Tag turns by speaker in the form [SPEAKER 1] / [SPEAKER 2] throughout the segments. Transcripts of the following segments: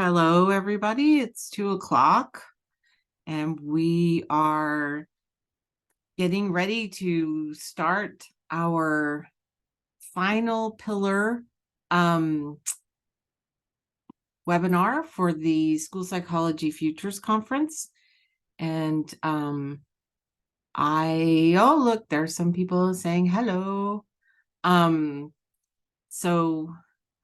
[SPEAKER 1] Hello, everybody. It's 2 o'clock, and we are getting ready to start our final pillar webinar for the School Psychology Futures Conference. And look, there's some people saying hello. So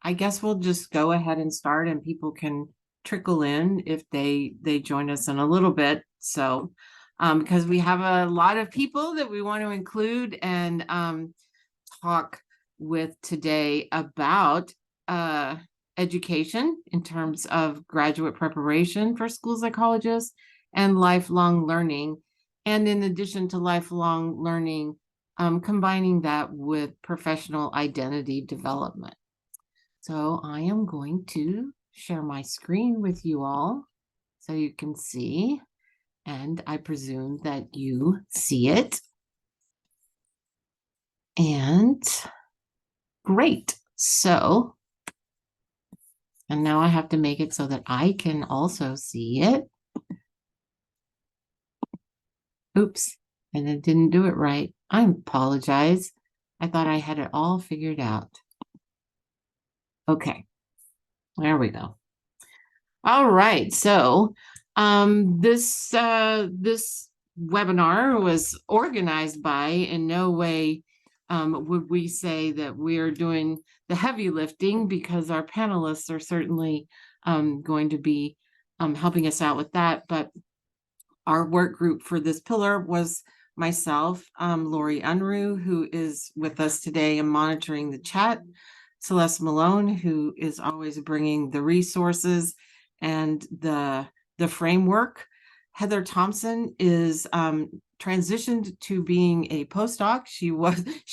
[SPEAKER 1] I guess we'll just go ahead and start, and people can trickle in if they join us in a little bit. So because we have a lot of people that we want to include and talk with today about education in terms of graduate preparation for school psychologists and lifelong learning. And in addition to lifelong learning, combining that with professional identity development. So I am going to share my screen with you all so you can see, and I presume that you see it. And great. So, and now I have to make it so that I can also see it. Oops, and it didn't do it right. I apologize. I thought I had it all figured out. Okay, there we go. All right, so this webinar was organized by, in no way would we say that we're doing the heavy lifting, because our panelists are certainly going to be helping us out with that. But our work group for this pillar was myself, Lori Unruh, who is with us today and monitoring the chat, Celeste Malone, who is always bringing the resources and the framework. Heather Thompson is transitioned to being a postdoc. She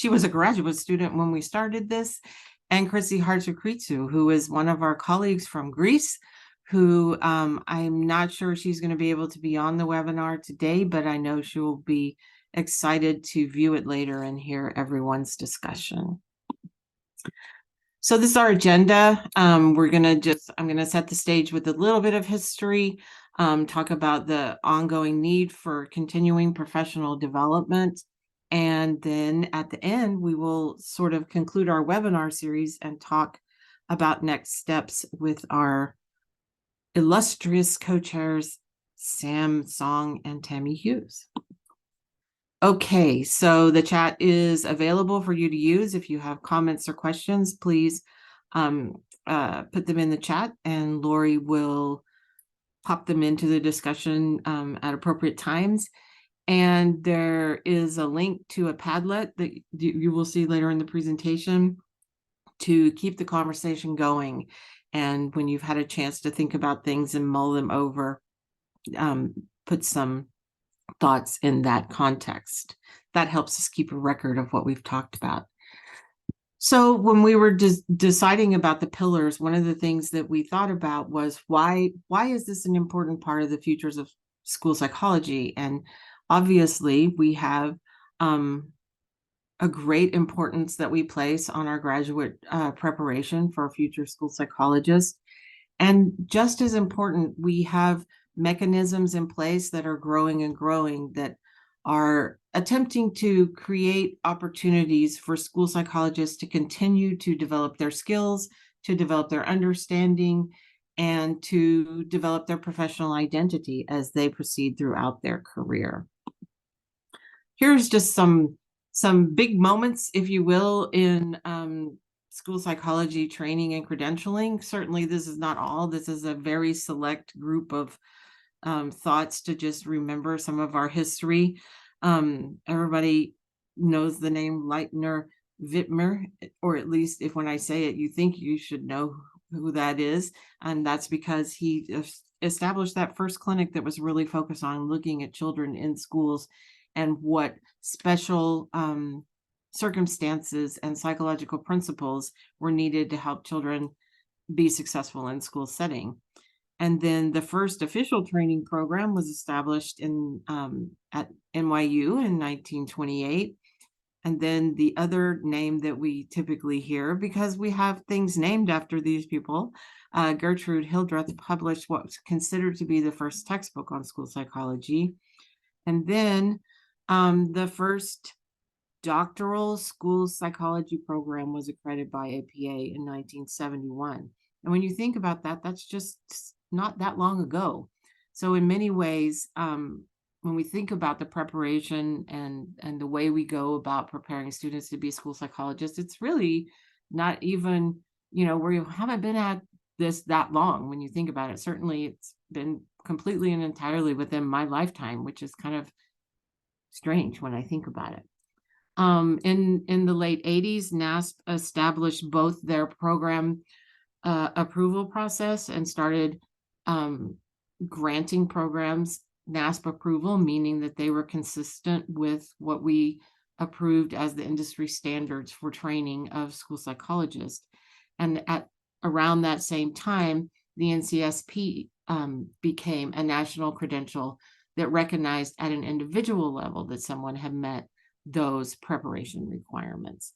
[SPEAKER 1] was a graduate student when we started this. And Chrissy Hartzakritsu, who is one of our colleagues from Greece, who I'm not sure she's going to be able to be on the webinar today, but I know she will be excited to view it later and hear everyone's discussion. So this is our agenda. I'm going to set the stage with a little bit of history, talk about the ongoing need for continuing professional development. And then at the end, we will sort of conclude our webinar series and talk about next steps with our illustrious co-chairs, Sam Song and Tammy Hughes. Okay, so the chat is available for you to use. If you have comments or questions, please put them in the chat, and Lori will pop them into the discussion at appropriate times. And there is a link to a Padlet that you will see later in the presentation to keep the conversation going. And when you've had a chance to think about things and mull them over, put some thoughts in that context. That helps us keep a record of what we've talked about. So when we were deciding about the pillars, one of the things that we thought about was why is this an important part of the futures of school psychology? And obviously we have a great importance that we place on our graduate preparation for future school psychologists. And just as important, we have mechanisms in place that are growing and growing that are attempting to create opportunities for school psychologists to continue to develop their skills, to develop their understanding, and to develop their professional identity as they proceed throughout their career. Here's just some big moments, if you will, in school psychology training and credentialing. Certainly this is not all. This is a very select group of thoughts to just remember some of our history. Everybody knows the name Leitner Wittmer, or at least if when I say it, you think you should know who that is. And that's because he established that first clinic that was really focused on looking at children in schools and what special circumstances and psychological principles were needed to help children be successful in school setting. And then the first official training program was established at NYU in 1928. And then the other name that we typically hear, because we have things named after these people, Gertrude Hildreth published what's considered to be the first textbook on school psychology. And then the first doctoral school psychology program was accredited by APA in 1971. And when you think about that, that's just not that long ago. So in many ways, when we think about the preparation and the way we go about preparing students to be school psychologists, it's really not even, we haven't been at this that long when you think about it. Certainly it's been completely and entirely within my lifetime, which is kind of strange when I think about it. In the late 80s, NASP established both their program approval process and started granting programs NASP approval, meaning that they were consistent with what we approved as the industry standards for training of school psychologists. And at around that same time, the NCSP became a national credential that recognized at an individual level that someone had met those preparation requirements.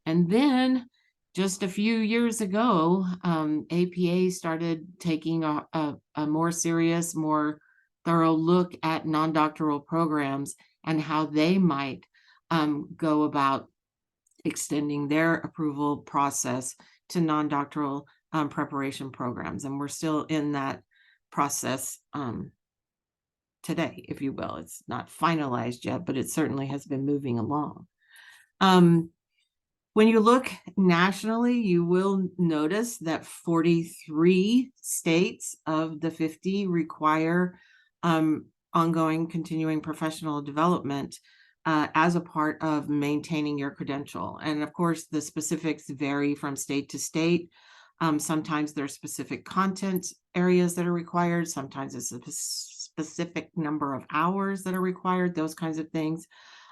[SPEAKER 1] And then just a few years ago, APA started taking a more serious, more thorough look at non-doctoral programs and how they might go about extending their approval process to non-doctoral preparation programs. And we're still in that process today, if you will. It's not finalized yet, but it certainly has been moving along. When you look nationally, you will notice that 43 states of the 50 require ongoing continuing professional development as a part of maintaining your credential. And of course, the specifics vary from state to state. Sometimes there's specific content areas that are required. Sometimes it's a specific number of hours that are required, those kinds of things.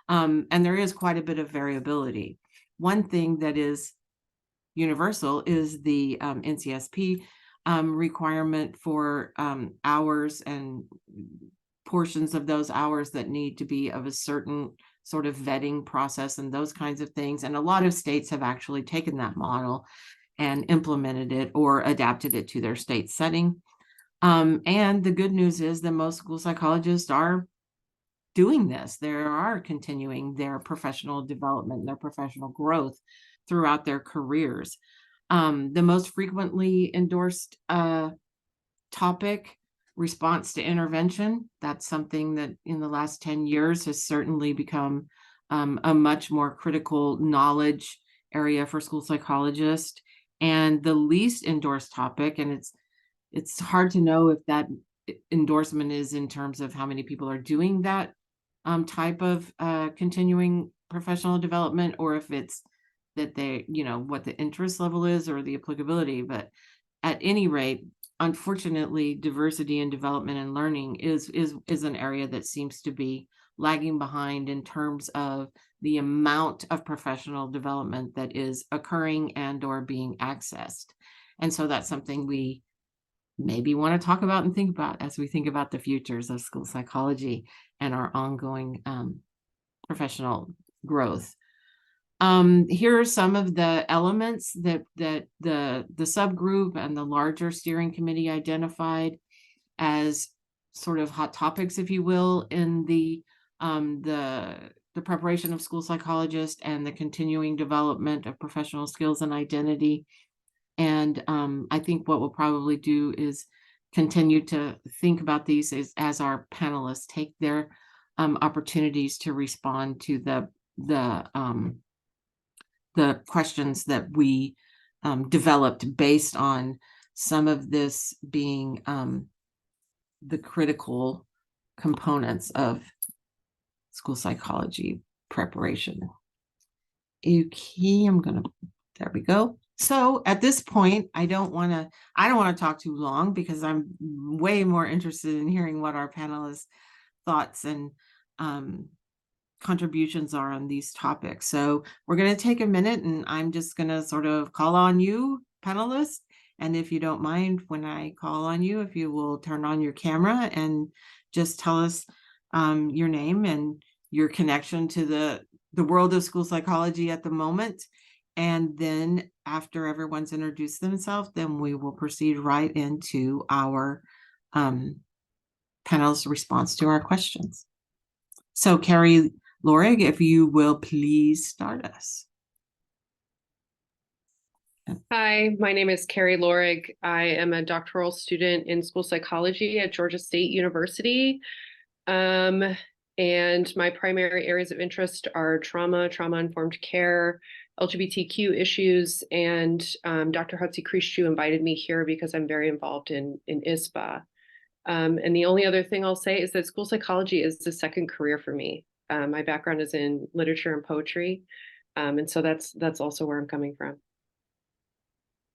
[SPEAKER 1] And there is quite a bit of variability. One thing that is universal is the NCSP requirement for hours and portions of those hours that need to be of a certain sort of vetting process and those kinds of things. And a lot of states have actually taken that model and implemented it or adapted it to their state setting. And the good news is that most school psychologists are doing this. They are continuing their professional development, their professional growth throughout their careers. The most frequently endorsed topic, response to intervention. That's something that in the last 10 years has certainly become a much more critical knowledge area for school psychologists. And the least endorsed topic, and it's hard to know if that endorsement is in terms of how many people are doing that type of continuing professional development, or if it's that they, what the interest level is or the applicability. But at any rate, unfortunately, diversity in development and learning is an area that seems to be lagging behind in terms of the amount of professional development that is occurring and or being accessed. And so that's something we maybe want to talk about and think about as we think about the futures of school psychology and our ongoing professional growth. Here are some of the elements that the subgroup and the larger steering committee identified as sort of hot topics, if you will, in the preparation of school psychologists and the continuing development of professional skills and identity. And I think what we'll probably do is continue to think about these as our panelists take their opportunities to respond to the questions that we developed based on some of this being the critical components of school psychology preparation. Okay, there we go. So at this point, I don't want to talk too long because I'm way more interested in hearing what our panelists' thoughts and contributions are on these topics. So we're going to take a minute and I'm just going to sort of call on you, panelists. And if you don't mind, when I call on you, if you will turn on your camera and just tell us your name and your connection to the world of school psychology at the moment. And then after everyone's introduced themselves, then we will proceed right into our panel's response to our questions. So Carrie Lorig, if you will please start us.
[SPEAKER 2] Hi, my name is Carrie Lorig. I am a doctoral student in school psychology at Georgia State University. And my primary areas of interest are trauma-informed care, LGBTQ issues, and Dr. Hutzi Krishtu invited me here because I'm very involved in ISPA. And the only other thing I'll say is that school psychology is the second career for me. My background is in literature and poetry. And so that's also where I'm coming from.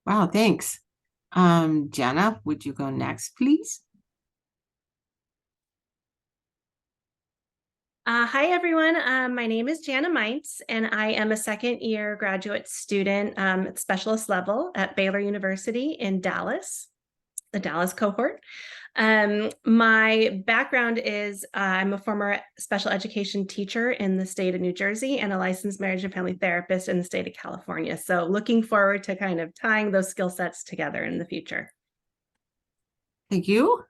[SPEAKER 1] Wow, thanks. Jana, would you go next, please?
[SPEAKER 3] Hi, everyone. My name is Jana Meintz, and I am a second-year graduate student at specialist level at Baylor University in Dallas, the Dallas cohort. My background is I'm a former special education teacher in the state of New Jersey and a licensed marriage and family therapist in the state of California. So looking forward to kind of tying those skill sets together in the future.
[SPEAKER 1] Thank you.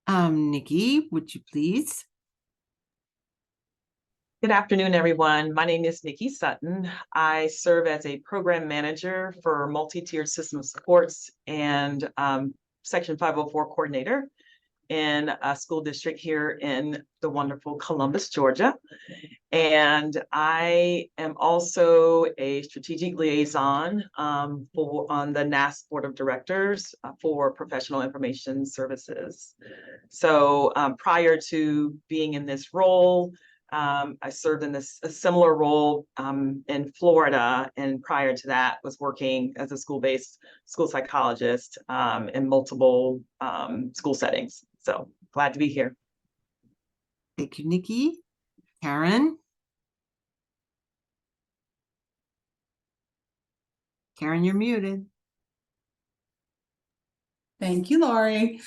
[SPEAKER 1] Nikki, would you please?
[SPEAKER 4] Good afternoon, everyone. My name is Nikki Sutton. I serve as a program manager for multi-tiered system of supports and Section 504 coordinator in a school district here in the wonderful Columbus, Georgia. And I am also a strategic liaison on the NASS Board of Directors for Professional Information Services. So prior to being in this role, I served in a similar role in Florida, and prior to that was working as a school-based school psychologist in multiple school settings. So glad to be here.
[SPEAKER 1] Thank you, Nikki. Karen? Karen, you're muted.
[SPEAKER 5] Thank you, Lori.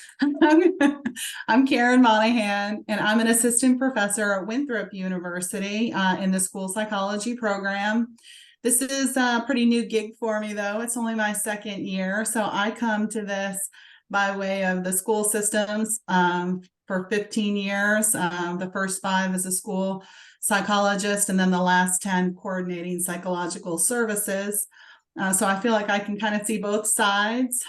[SPEAKER 5] I'm Karen Monahan, and I'm an assistant professor at Winthrop University in the school psychology program. This is a pretty new gig for me, though. It's only my second year, so I come to this by way of the school systems for 15 years. The first 5 as a school psychologist, and then the last 10 coordinating psychological services. So I feel like I can kind of see both sides.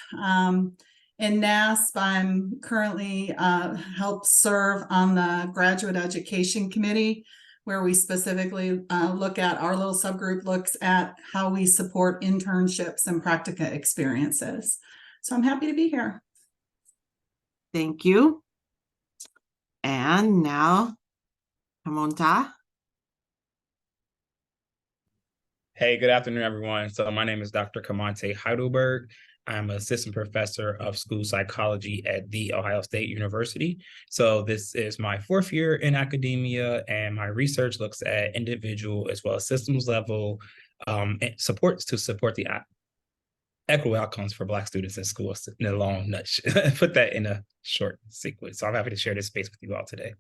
[SPEAKER 5] In NASP, I'm currently help serve on the graduate education committee, where we specifically look at, our little subgroup looks at how we support internships and practica experiences. So I'm happy to be here.
[SPEAKER 1] Thank you. And now, Kamonta.
[SPEAKER 6] Hey, good afternoon, everyone. So my name is Dr. Kamante Heidelberg. I'm an assistant professor of school psychology at The Ohio State University. So this is my 4th year in academia, and my research looks at individual as well as systems level supports to support the equitable outcomes for Black students in schools in a long nutshell. Put that in a short sequence. So I'm happy to share this space with you all today.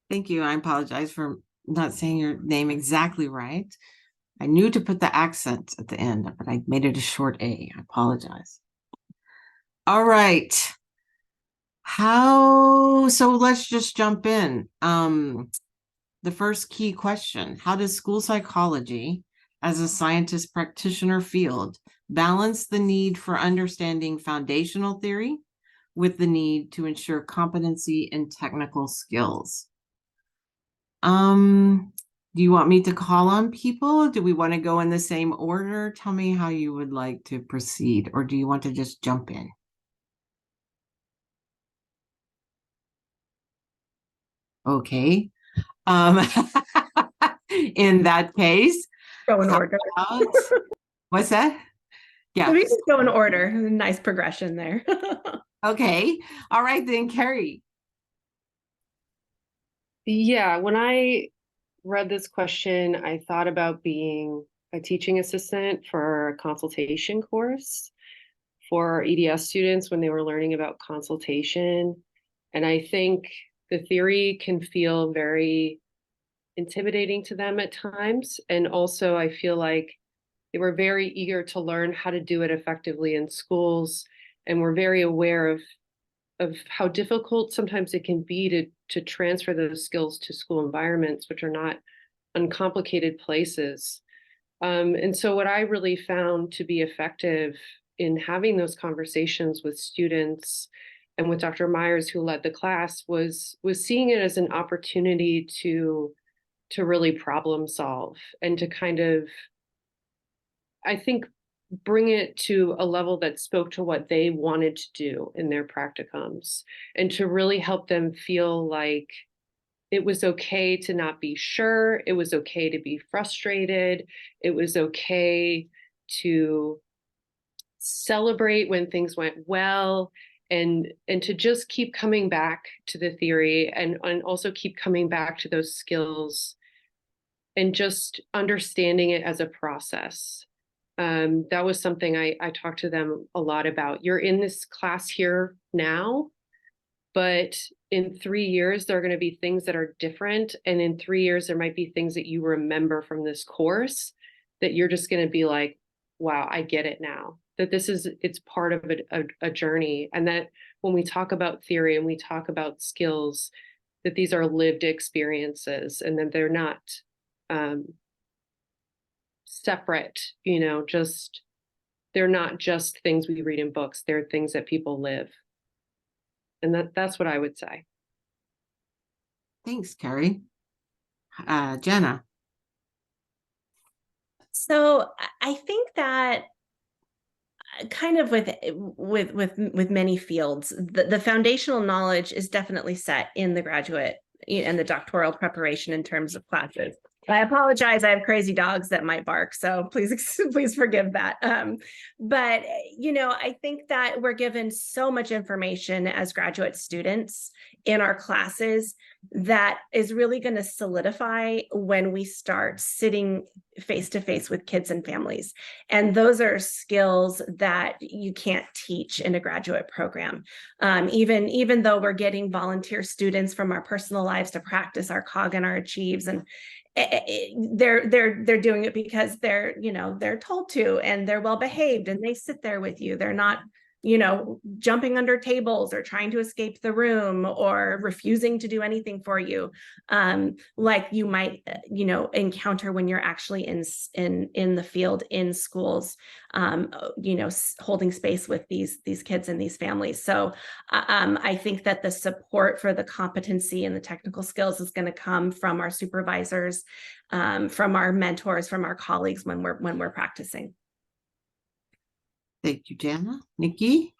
[SPEAKER 1] Thank you. I apologize for not saying your name exactly right. I knew to put the accent at the end, but I made it a short A. I apologize. All right. So let's just jump in. The first key question: how does school psychology as a scientist practitioner field balance the need for understanding foundational theory with the need to ensure competency in technical skills? Do you want me to call on people? Do we want to go in the same order? Tell me how you would like to proceed, or do you want to just jump in? Okay. In that case,
[SPEAKER 3] Go in order.
[SPEAKER 1] What's that? Yeah.
[SPEAKER 3] We just go in order. Nice progression there.
[SPEAKER 1] Okay. All right then, Carrie.
[SPEAKER 2] Yeah, when I read this question, I thought about being a teaching assistant for a consultation course for EDS students when they were learning about consultation. And I think the theory can feel very intimidating to them at times. And also, I feel like they were very eager to learn how to do it effectively in schools, and were very aware of how difficult sometimes it can be to transfer those skills to school environments, which are not uncomplicated places. And so what I really found to be effective in having those conversations with students and with Dr. Myers, who led the class, was seeing it as an opportunity to really problem solve and to kind of, I think, bring it to a level that spoke to what they wanted to do in their practicums, and to really help them feel like it was okay to not be sure. It was okay to be frustrated. It was okay to celebrate when things went well, and to just keep coming back to the theory, and also keep coming back to those skills, and just understanding it as a process. That was something I talked to them a lot about. You're in this class here now, but in 3 years, there are going to be things that are different. And in 3 years, there might be things that you remember from this course that you're just going to be like, wow, I get it now. That it's part of a journey. And that when we talk about theory and we talk about skills, that these are lived experiences, and that they're not separate, they're not just things we read in books. They're things that people live. And that's what I would say.
[SPEAKER 1] Thanks, Carrie. Jenna.
[SPEAKER 3] So I think that kind of with many fields, the foundational knowledge is definitely set in the graduate and the doctoral preparation in terms of classes. I apologize. I have crazy dogs that might bark, so please forgive that. But I think that we're given so much information as graduate students in our classes that is really going to solidify when we start sitting face to face with kids and families. And those are skills that you can't teach in a graduate program. Even though we're getting volunteer students from our personal lives to practice our COG and our achieves, and they're doing it because they're told to, and they're well behaved, and they sit there with you. They're not jumping under tables or trying to escape the room or refusing to do anything for you, like you might encounter when you're actually in the field in schools, holding space with these kids and these families. So I think that the support for the competency and the technical skills is going to come from our supervisors, from our mentors, from our colleagues when we're practicing.
[SPEAKER 1] Thank you, Jana. Nikki?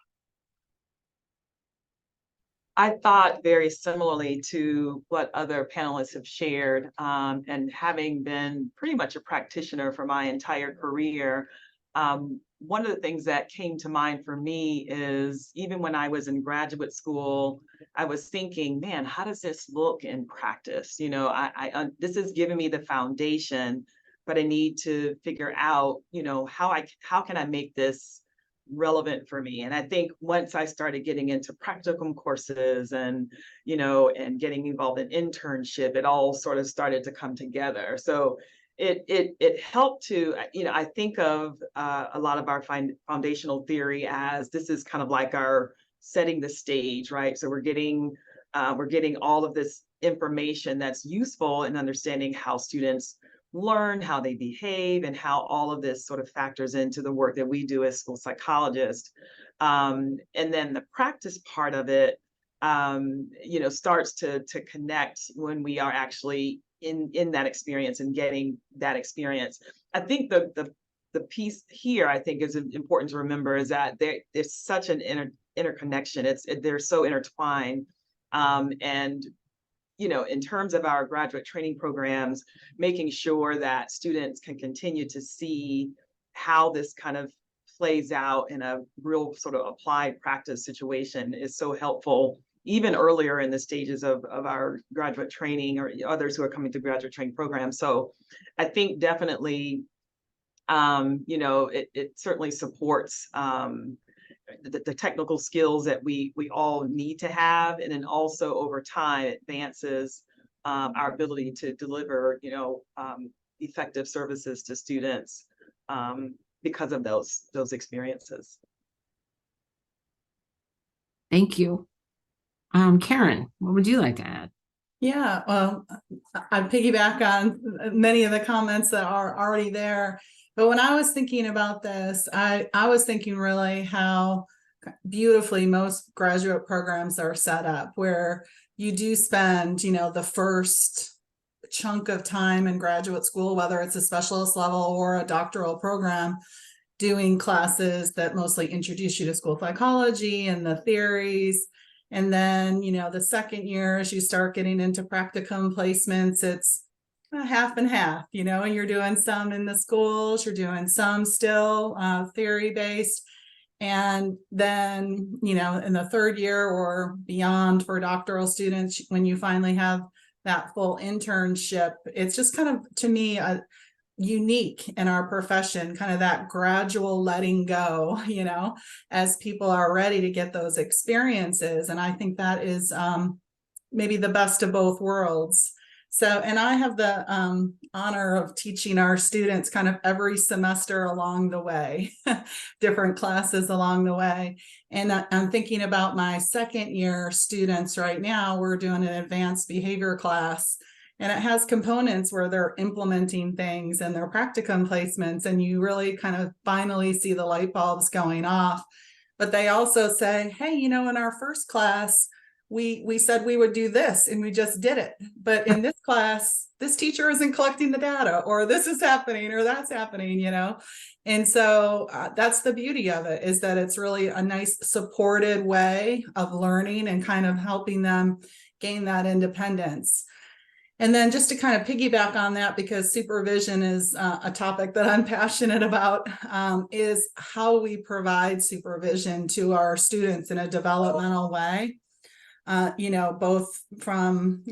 [SPEAKER 4] I thought very similarly to what other panelists have shared, and having been pretty much a practitioner for my entire career, one of the things that came to mind for me is even when I was in graduate school, I was thinking, man, how does this look in practice? This is giving me the foundation, but I need to figure out, how can I make this relevant for me? And I think once I started getting into practicum courses and getting involved in internship, it all sort of started to come together. So it helped to, I think of a lot of our foundational theory as this is kind of like our setting the stage, right? So we're getting all of this information that's useful in understanding how students learn, how they behave, and how all of this sort of factors into the work that we do as school psychologists. And then the practice part of it, starts to connect when we are actually in that experience and getting that experience. I think the piece here I think is important to remember is that there's such an interconnection. They're so intertwined, and in terms of our graduate training programs, making sure that students can continue to see how this kind of plays out in a real sort of applied practice situation is so helpful, even earlier in the stages of our graduate training or others who are coming through graduate training programs. So I think definitely, it certainly supports the technical skills that we all need to have, and then also over time advances our ability to deliver, effective services to students because of those experiences.
[SPEAKER 1] Thank you. Karen, what would you like to add?
[SPEAKER 5] Yeah, well, I piggyback on many of the comments that are already there. But when I was thinking about this, I was thinking really how beautifully most graduate programs are set up, where you do spend, the first chunk of time in graduate school, whether it's a specialist level or a doctoral program, doing classes that mostly introduce you to school psychology and the theories. And then, the second year, as you start getting into practicum placements, it's half and half, and you're doing some in the schools, you're doing some still theory based. And then, in the third year or beyond for doctoral students, when you finally have that full internship, it's just kind of, to me, unique in our profession, kind of that gradual letting go, as people are ready to get those experiences. And I think that is maybe the best of both worlds. So, and I have the honor of teaching our students kind of every semester along the way, different classes along the way. And I'm thinking about my second year students right now. We're doing an advanced behavior class, and it has components where they're implementing things and their practicum placements, and you really kind of finally see the light bulbs going off. But they also say, hey, in our first class, we said we would do this and we just did it. But in this class, this teacher isn't collecting the data, or this is happening, or that's happening, And so that's the beauty of it, is that it's really a nice supported way of learning and kind of helping them gain that independence. And then just to kind of piggyback on that, because supervision is a topic that I'm passionate about, is how we provide supervision to our students in a developmental way. Both from,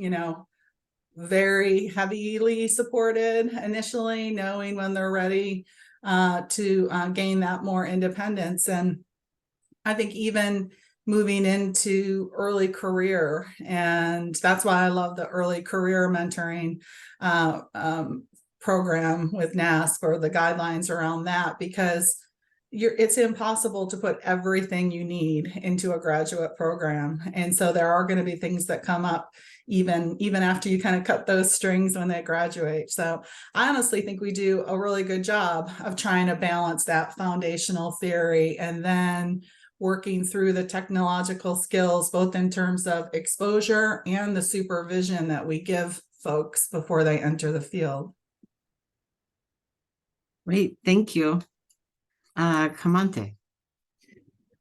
[SPEAKER 5] very heavily supported initially, knowing when they're ready to gain that more independence. And I think even moving into early career, and that's why I love the early career mentoring program with NASP, or the guidelines around that, because it's impossible to put everything you need into a graduate program. And so there are going to be things that come up even after you kind of cut those strings when they graduate. So I honestly think we do a really good job of trying to balance that foundational theory and then working through the technological skills, both in terms of exposure and the supervision that we give folks before they enter the field.
[SPEAKER 1] Great, thank you. Kamante.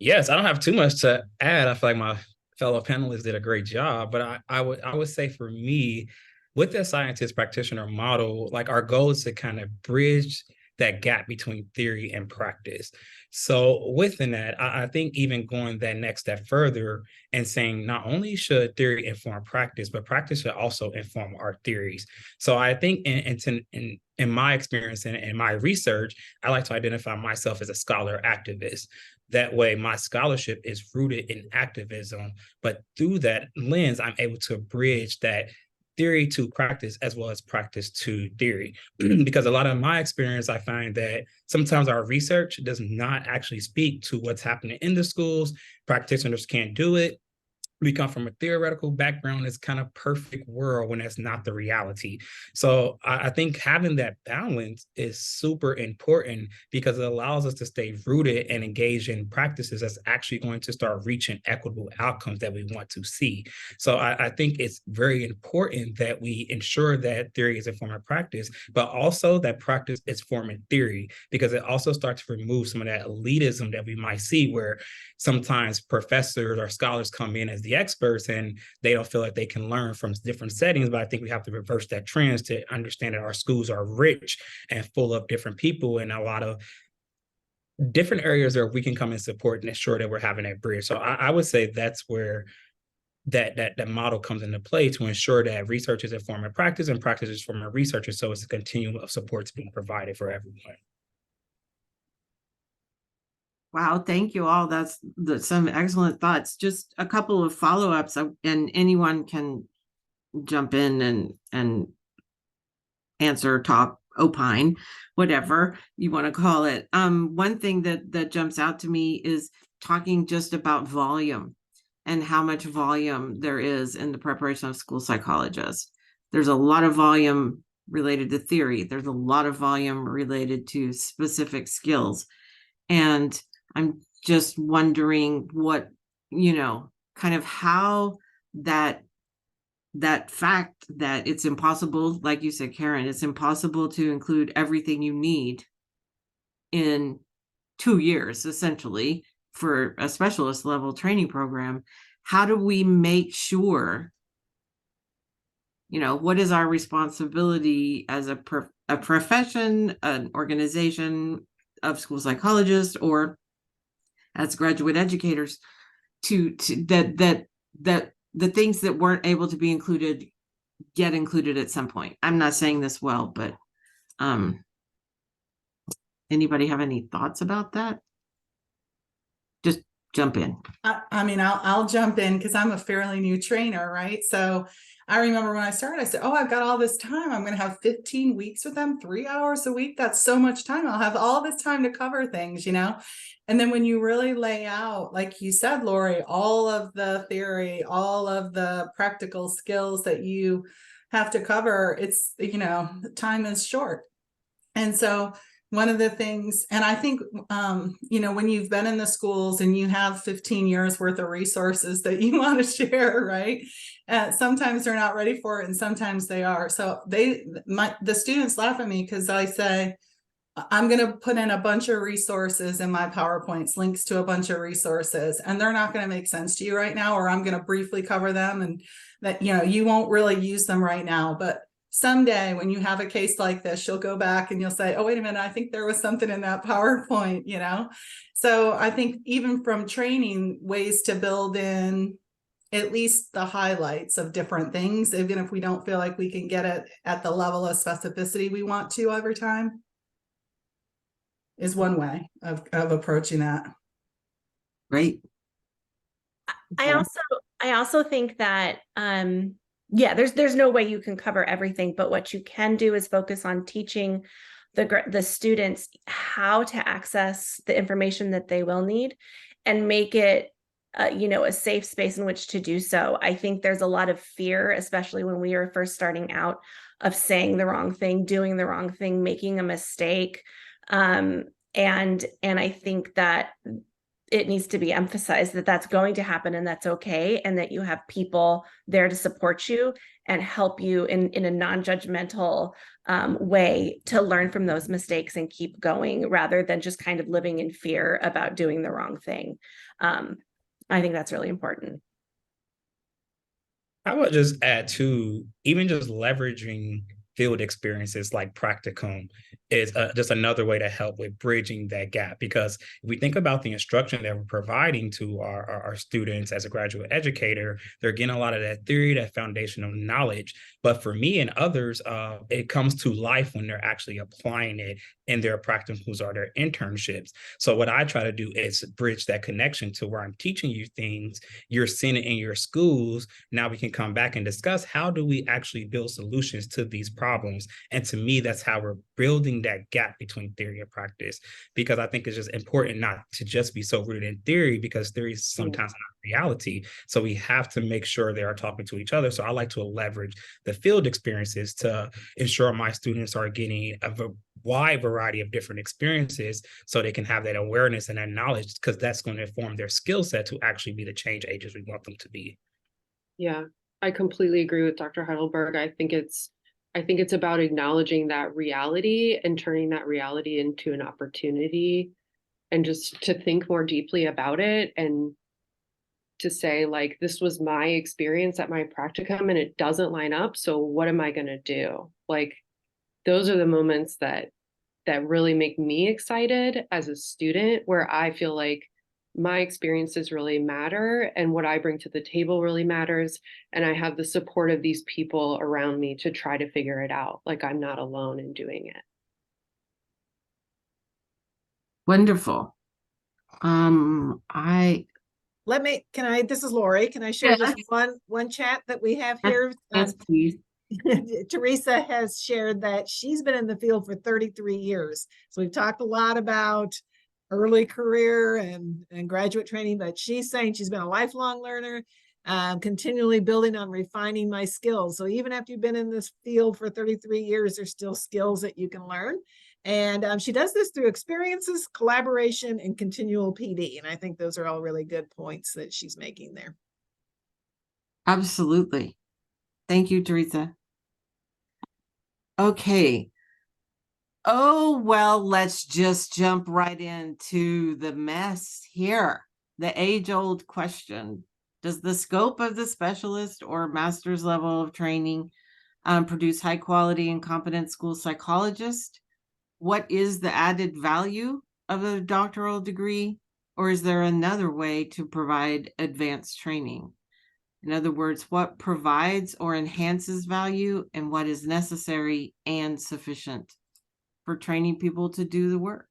[SPEAKER 6] Yes, I don't have too much to add. I feel like my fellow panelists did a great job, but I would say for me, with the scientist practitioner model, like our goal is to kind of bridge that gap between theory and practice. So within that, I think even going that next step further and saying not only should theory inform practice, but practice should also inform our theories. So I think in my experience and in my research, I like to identify myself as a scholar activist. That way, my scholarship is rooted in activism, but through that lens, I'm able to bridge that theory to practice as well as practice to theory. Because a lot of my experience, I find that sometimes our research does not actually speak to what's happening in the schools. Practitioners can't do it. We come from a theoretical background. It's kind of perfect world when that's not the reality. So I think having that balance is super important, because it allows us to stay rooted and engaged in practices that's actually going to start reaching equitable outcomes that we want to see. So I think it's very important that we ensure that theory is informing practice, but also that practice is forming theory, because it also starts to remove some of that elitism that we might see, where sometimes professors or scholars come in as the experts and they don't feel like they can learn from different settings. But I think we have to reverse that trend to understand that our schools are rich and full of different people and a lot of different areas where we can come and support and ensure that we're having that bridge. So I would say that's where that model comes into play, to ensure that research is informing practice and practice is informing researchers. So it's a continuum of supports being provided for everyone.
[SPEAKER 1] Wow, thank you all. That's some excellent thoughts. Just a couple of follow-ups, and anyone can jump in and answer, talk, opine, whatever you want to call it. One thing that jumps out to me is talking just about volume and how much volume there is in the preparation of school psychologists. There's a lot of volume related to theory. There's a lot of volume related to specific skills. And I'm just wondering what, kind of how that fact that it's impossible, like you said, Karen, it's impossible to include everything you need in 2 years, essentially, for a specialist level training program. How do we make sure, what is our responsibility as a profession, an organization of school psychologists, or as graduate educators, to that the things that weren't able to be included get included at some point. I'm not saying this well, but anybody have any thoughts about that? Just jump in.
[SPEAKER 5] I mean, I'll jump in because I'm a fairly new trainer, right? So I remember when I started, I said, oh, I've got all this time. I'm going to have 15 weeks with them, 3 hours a week. That's so much time. I'll have all this time to cover things, And then when you really lay out, like you said, Lori, all of the theory, all of the practical skills that you have to cover, it's, time is short. And so one of the things, and I think, when you've been in the schools and you have 15 years worth of resources that you want to share, right? Sometimes they're not ready for it and sometimes they are. So the students laugh at me because I say, I'm going to put in a bunch of resources in my PowerPoints, links to a bunch of resources, and they're not going to make sense to you right now, or I'm going to briefly cover them and that, you won't really use them right now. But someday when you have a case like this, you'll go back and you'll say, oh, wait a minute, I think there was something in that PowerPoint, So I think even from training, ways to build in at least the highlights of different things, even if we don't feel like we can get it at the level of specificity we want to over time, is one way of approaching that.
[SPEAKER 1] Right.
[SPEAKER 3] I also think that there's no way you can cover everything, but what you can do is focus on teaching the students how to access the information that they will need and make it a safe space in which to do so. I think there's a lot of fear, especially when we are first starting out, of saying the wrong thing, doing the wrong thing, making a mistake. And I think that it needs to be emphasized that that's going to happen and that's okay. And that you have people there to support you and help you in a non-judgmental way to learn from those mistakes and keep going rather than just kind of living in fear about doing the wrong thing. I think that's really important.
[SPEAKER 6] I would just add to even just leveraging field experiences like practicum is just another way to help with bridging that gap. Because if we think about the instruction that we're providing to our students as a graduate educator, they're getting a lot of that theory, that foundational knowledge. But for me and others, it comes to life when they're actually applying it in their practicums or their internships. So what I try to do is bridge that connection to where I'm teaching you things, you're seeing it in your schools. Now we can come back and discuss how do we actually build solutions to these problems. And to me, that's how we're building that gap between theory and practice, because I think it's just important not to just be so rooted in theory, because theory is sometimes not reality. So we have to make sure they are talking to each other. So I like to leverage the field experiences to ensure my students are getting a wide variety of different experiences so they can have that awareness and that knowledge, because that's going to inform their skill set to actually be the change agents we want them to be.
[SPEAKER 2] Yeah, I completely agree with Dr. Heidelberg. I think it's about acknowledging that reality and turning that reality into an opportunity, and just to think more deeply about it and to say, like, this was my experience at my practicum and it doesn't line up. So what am I going to do? Like, those are the moments that really make me excited as a student, where I feel like my experiences really matter and what I bring to the table really matters. And I have the support of these people around me to try to figure it out. Like, I'm not alone in doing it.
[SPEAKER 1] Wonderful. I
[SPEAKER 7] this is Lori. Can I share just
[SPEAKER 1] Yes.
[SPEAKER 7] one chat that we have here?
[SPEAKER 1] Yes, please.
[SPEAKER 7] Teresa has shared that she's been in the field for 33 years. So we've talked a lot about early career and graduate training, but she's saying she's been a lifelong learner, continually building on refining my skills. So even after you've been in this field for 33 years, there's still skills that you can learn. And she does this through experiences, collaboration, and continual PD. And I think those are all really good points that she's making there.
[SPEAKER 1] Absolutely. Thank you, Teresa. Okay. Oh, well, let's just jump right into the mess here. The age-old question. Does the scope of the specialist or master's level of training produce high quality and competent school psychologist? What is the added value of a doctoral degree? Or is there another way to provide advanced training? In other words, what provides or enhances value and what is necessary and sufficient for training people to do the work?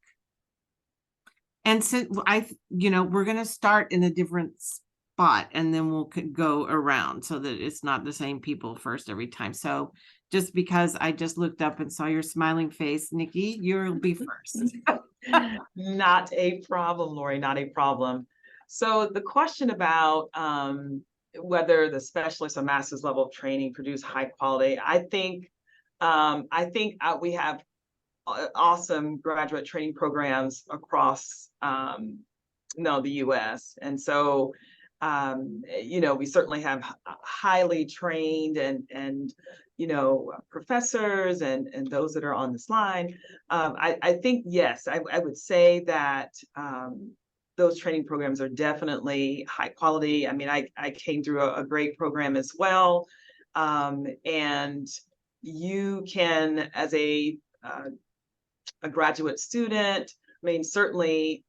[SPEAKER 1] And since we're going to start in a different spot and then we'll go around so that it's not the same people first every time. So just because I just looked up and saw your smiling face, Nikki, you'll be first.
[SPEAKER 4] Not a problem, Lori, not a problem. So the question about whether the specialist or master's level of training produce high quality, I think we have awesome graduate training programs across the US. And so we certainly have highly trained and professors and those that are on this line. I think, yes, I would say that those training programs are definitely high quality. I mean, I came through a great program as well. And you can, as a graduate student, I mean, certainly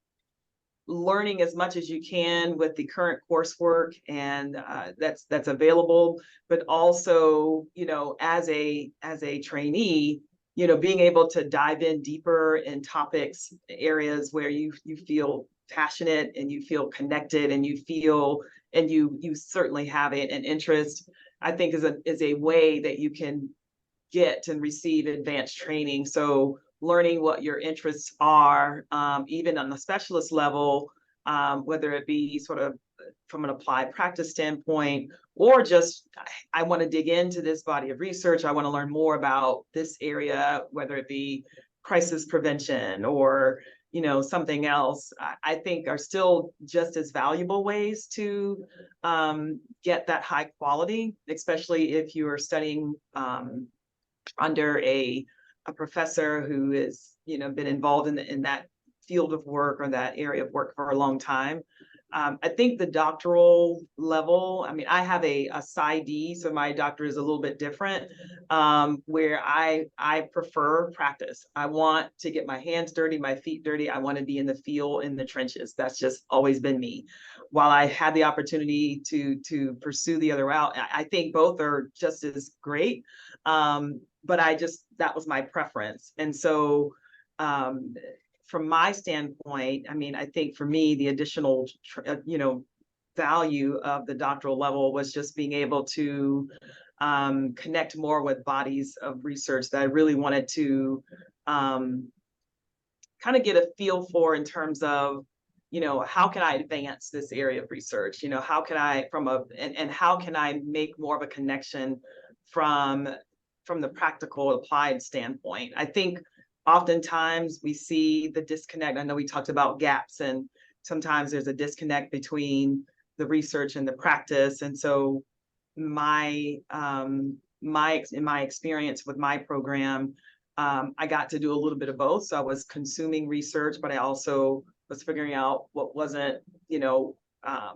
[SPEAKER 4] learning as much as you can with the current coursework and that's available, but also, as a trainee, being able to dive in deeper in topics, areas where you feel passionate and you feel connected and you certainly have an interest, I think is a way that you can get and receive advanced training. So learning what your interests are, even on the specialist level, whether it be sort of from an applied practice standpoint, or just, I want to dig into this body of research. I want to learn more about this area, whether it be crisis prevention or, something else, I think are still just as valuable ways to get that high quality, especially if you are studying under a professor who has been involved in that field of work or that area of work for a long time. I think the doctoral level, I mean, I have a PsyD, so my doctorate is a little bit different, where I prefer practice. I want to get my hands dirty, my feet dirty. I want to be in the field, in the trenches. That's just always been me. While I had the opportunity to pursue the other route, I think both are just as great. But that was my preference. And so from my standpoint, I mean, I think for me, the additional, value of the doctoral level was just being able to connect more with bodies of research that I really wanted to kind of get a feel for in terms of, how can I advance this area of research? How can I and how can I make more of a connection from the practical applied standpoint? I think oftentimes we see the disconnect. I know we talked about gaps, and sometimes there's a disconnect between the research and the practice. And so in my experience with my program, I got to do a little bit of both. So I was consuming research, but I also was figuring out what wasn't,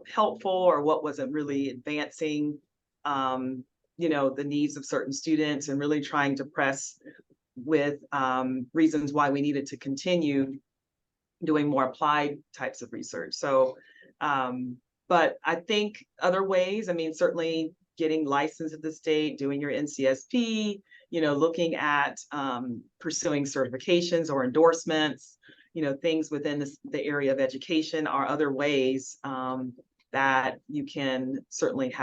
[SPEAKER 4] helpful or what wasn't really advancing, the needs of certain students, and really trying to press with reasons why we needed to continue doing more applied types of research. So, but I think other ways, I mean, certainly getting licensed at the state, doing your NCSP, looking at pursuing certifications or endorsements, things within the area of education are other ways that you can certainly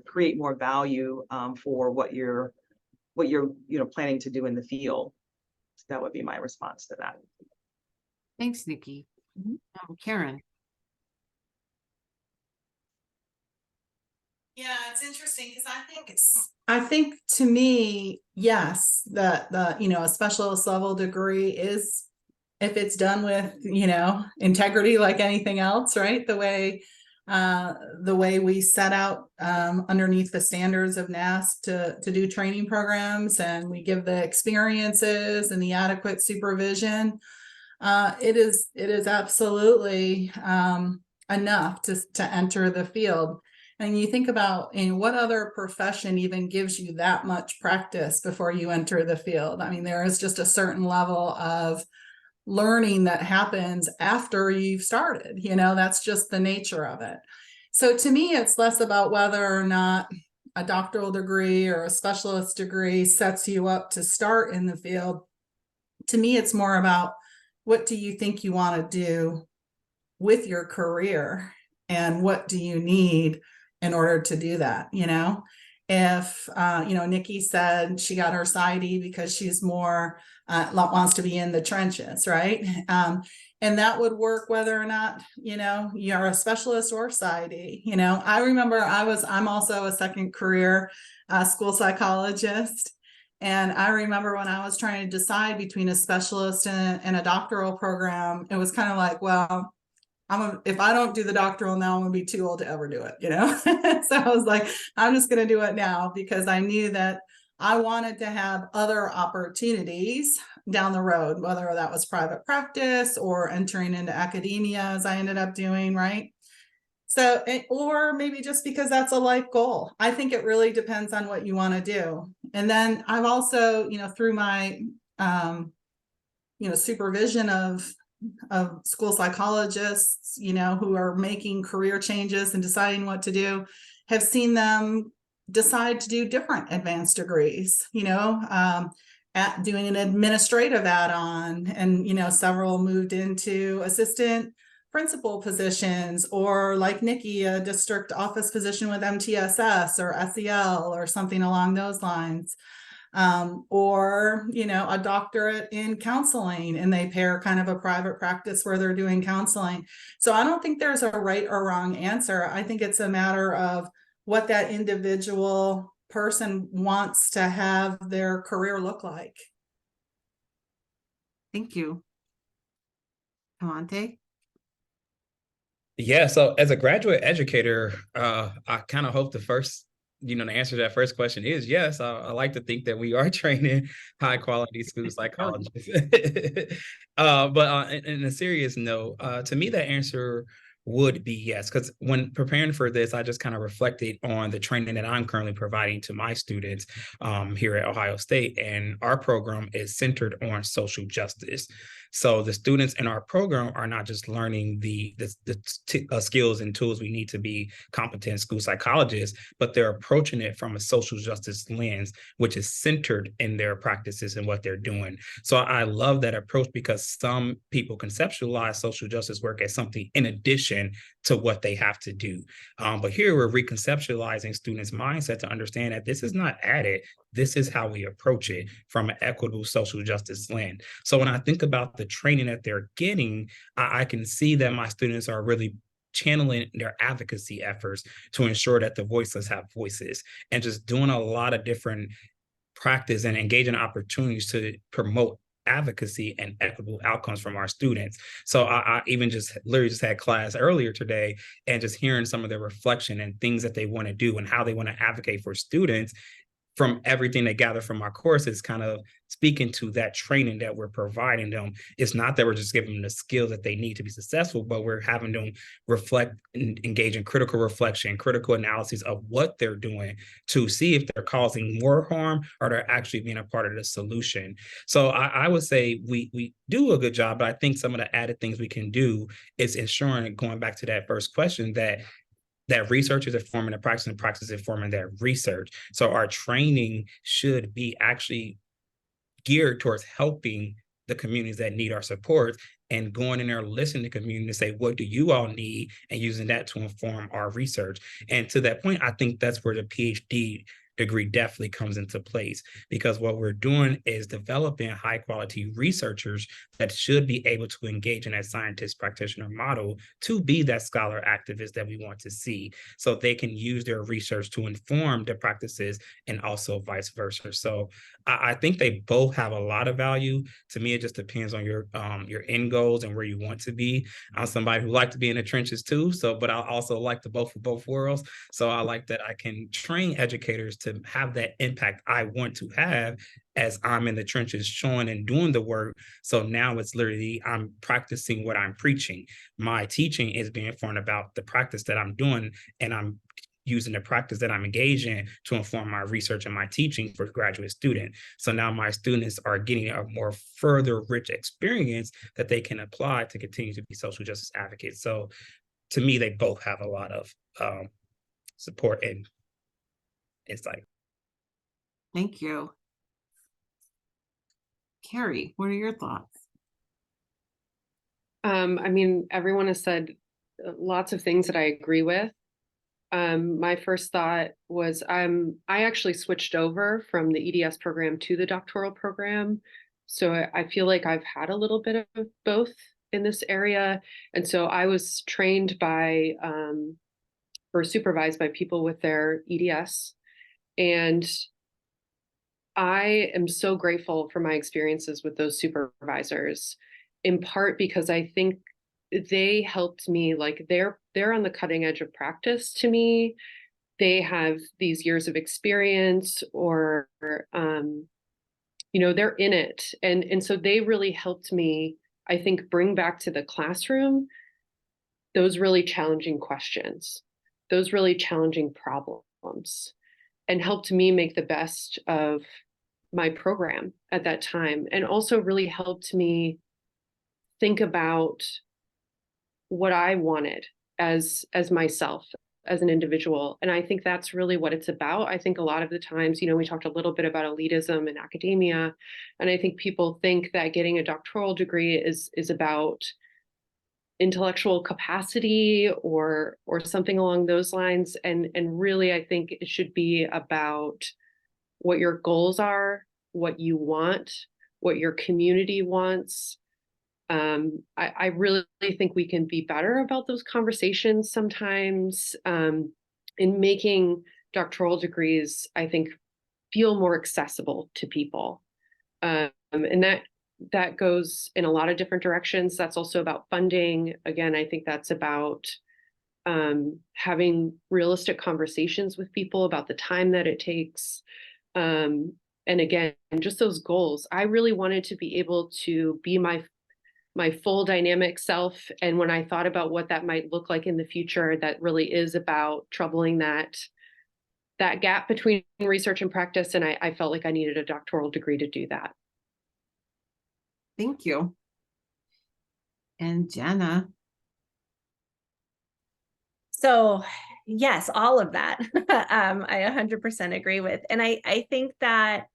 [SPEAKER 4] create more value for what you're planning to do in the field. So that would be my response to that.
[SPEAKER 1] Thanks, Nikki.
[SPEAKER 4] Mhm.
[SPEAKER 1] Karen.
[SPEAKER 5] Yeah, it's interesting because I think to me, yes, the a specialist level degree is, if it's done with, integrity like anything else, right? The way we set out underneath the standards of NASP to do training programs, and we give the experiences and the adequate supervision. It is absolutely enough to enter the field. And you think about what other profession even gives you that much practice before you enter the field. I mean, there is just a certain level of learning that happens after you've started. That's just the nature of it. So to me, it's less about whether or not a doctoral degree or a specialist degree sets you up to start in the field. To me, it's more about, what do you think you want to do with your career, and what do you need in order to do that? If Nikki said she got her PsyD because she's more wants to be in the trenches, right? And that would work whether or not you're a specialist or PsyD. I remember I'm also a second career school psychologist. And I remember when I was trying to decide between a specialist and a doctoral program, it was kind of like, well, if I don't do the doctoral now, I'm gonna be too old to ever do it, So I was like, I'm just gonna do it now, because I knew that I wanted to have other opportunities down the road, whether that was private practice or entering into academia, as I ended up doing, right? So, or maybe just because that's a life goal. I think it really depends on what you want to do. And then I've also, through my, supervision of school psychologists, who are making career changes and deciding what to do, have seen them decide to do different advanced degrees, at doing an administrative add-on, and, several moved into assistant principal positions, or like Nikki, a district office position with MTSS or SEL or something along those lines. Or, a doctorate in counseling, and they pair kind of a private practice where they're doing counseling. So I don't think there's a right or wrong answer. I think it's a matter of what that individual person wants to have their career look like.
[SPEAKER 1] Thank you. Kamante?
[SPEAKER 6] Yeah, so as a graduate educator, I kind of hope the answer to that first question is yes. I like to think that we are training high quality school psychologists. But in a serious note, to me, that answer would be yes, because when preparing for this, I just kind of reflected on the training that I'm currently providing to my students here at Ohio State, and our program is centered on social justice. So the students in our program are not just learning the skills and tools we need to be competent school psychologists, but they're approaching it from a social justice lens, which is centered in their practices and what they're doing. So I love that approach, because some people conceptualize social justice work as something in addition to what they have to do. But here we're reconceptualizing students' mindset to understand that this is not added. This is how we approach it from an equitable social justice lens. So when I think about the training that they're getting, I can see that my students are really channeling their advocacy efforts to ensure that the voiceless have voices, and just doing a lot of different practice and engaging opportunities to promote advocacy and equitable outcomes from our students. So I even literally just had class earlier today, and just hearing some of their reflection and things that they want to do and how they want to advocate for students from everything they gather from our courses, kind of speaking to that training that we're providing them. It's not that we're just giving them the skills that they need to be successful, but we're having them reflect and engage in critical reflection, critical analysis of what they're doing to see if they're causing more harm or they're actually being a part of the solution. So I would say we do a good job, but I think some of the added things we can do is ensuring, going back to that first question, that research is informing the practice, and practice is informing that research. So our training should be actually geared towards helping the communities that need our support and going in there, listening to community to say, what do you all need? And using that to inform our research. And to that point, I think that's where the PhD degree definitely comes into place, because what we're doing is developing high quality researchers that should be able to engage in that scientist practitioner model to be that scholar activist that we want to see, so they can use their research to inform the practices and also vice versa. So I think they both have a lot of value. To me, it just depends on your end goals and where you want to be. I'm somebody who like to be in the trenches too, but I also like the both of both worlds. So I like that I can train educators to have that impact I want to have as I'm in the trenches showing and doing the work. So now it's literally, I'm practicing what I'm preaching. My teaching is being informed about the practice that I'm doing, and I'm using the practice that I'm engaged in to inform my research and my teaching for graduate student. So now my students are getting a more further rich experience that they can apply to continue to be social justice advocates. So to me, they both have a lot of support and insight.
[SPEAKER 1] Thank you. Carrie, what are your thoughts?
[SPEAKER 2] I mean, everyone has said lots of things that I agree with. My first thought was I actually switched over from the EDS program to the doctoral program. So I feel like I've had a little bit of both in this area. And so I was trained by or supervised by people with their EDS. And I am so grateful for my experiences with those supervisors, in part because I think they helped me, like they're on the cutting edge of practice to me. They have these years of experience, or they're in it. And so they really helped me, I think, bring back to the classroom those really challenging questions, those really challenging problems, and helped me make the best of my program at that time. And also really helped me think about what I wanted as myself, as an individual. And I think that's really what it's about. I think a lot of the times, we talked a little bit about elitism in academia, and I think people think that getting a doctoral degree is about intellectual capacity or something along those lines. And really, I think it should be about what your goals are, what you want, what your community wants. I really think we can be better about those conversations sometimes, in making doctoral degrees, I think, feel more accessible to people. And that goes in a lot of different directions. That's also about funding. Again, I think that's about having realistic conversations with people about the time that it takes. And again, just those goals. I really wanted to be able to be my full dynamic self. And when I thought about what that might look like in the future, that really is about troubling that gap between research and practice. And I felt like I needed a doctoral degree to do that.
[SPEAKER 1] Thank you. And Jenna.
[SPEAKER 3] So yes, all of that, I 100% agree with. And I think that,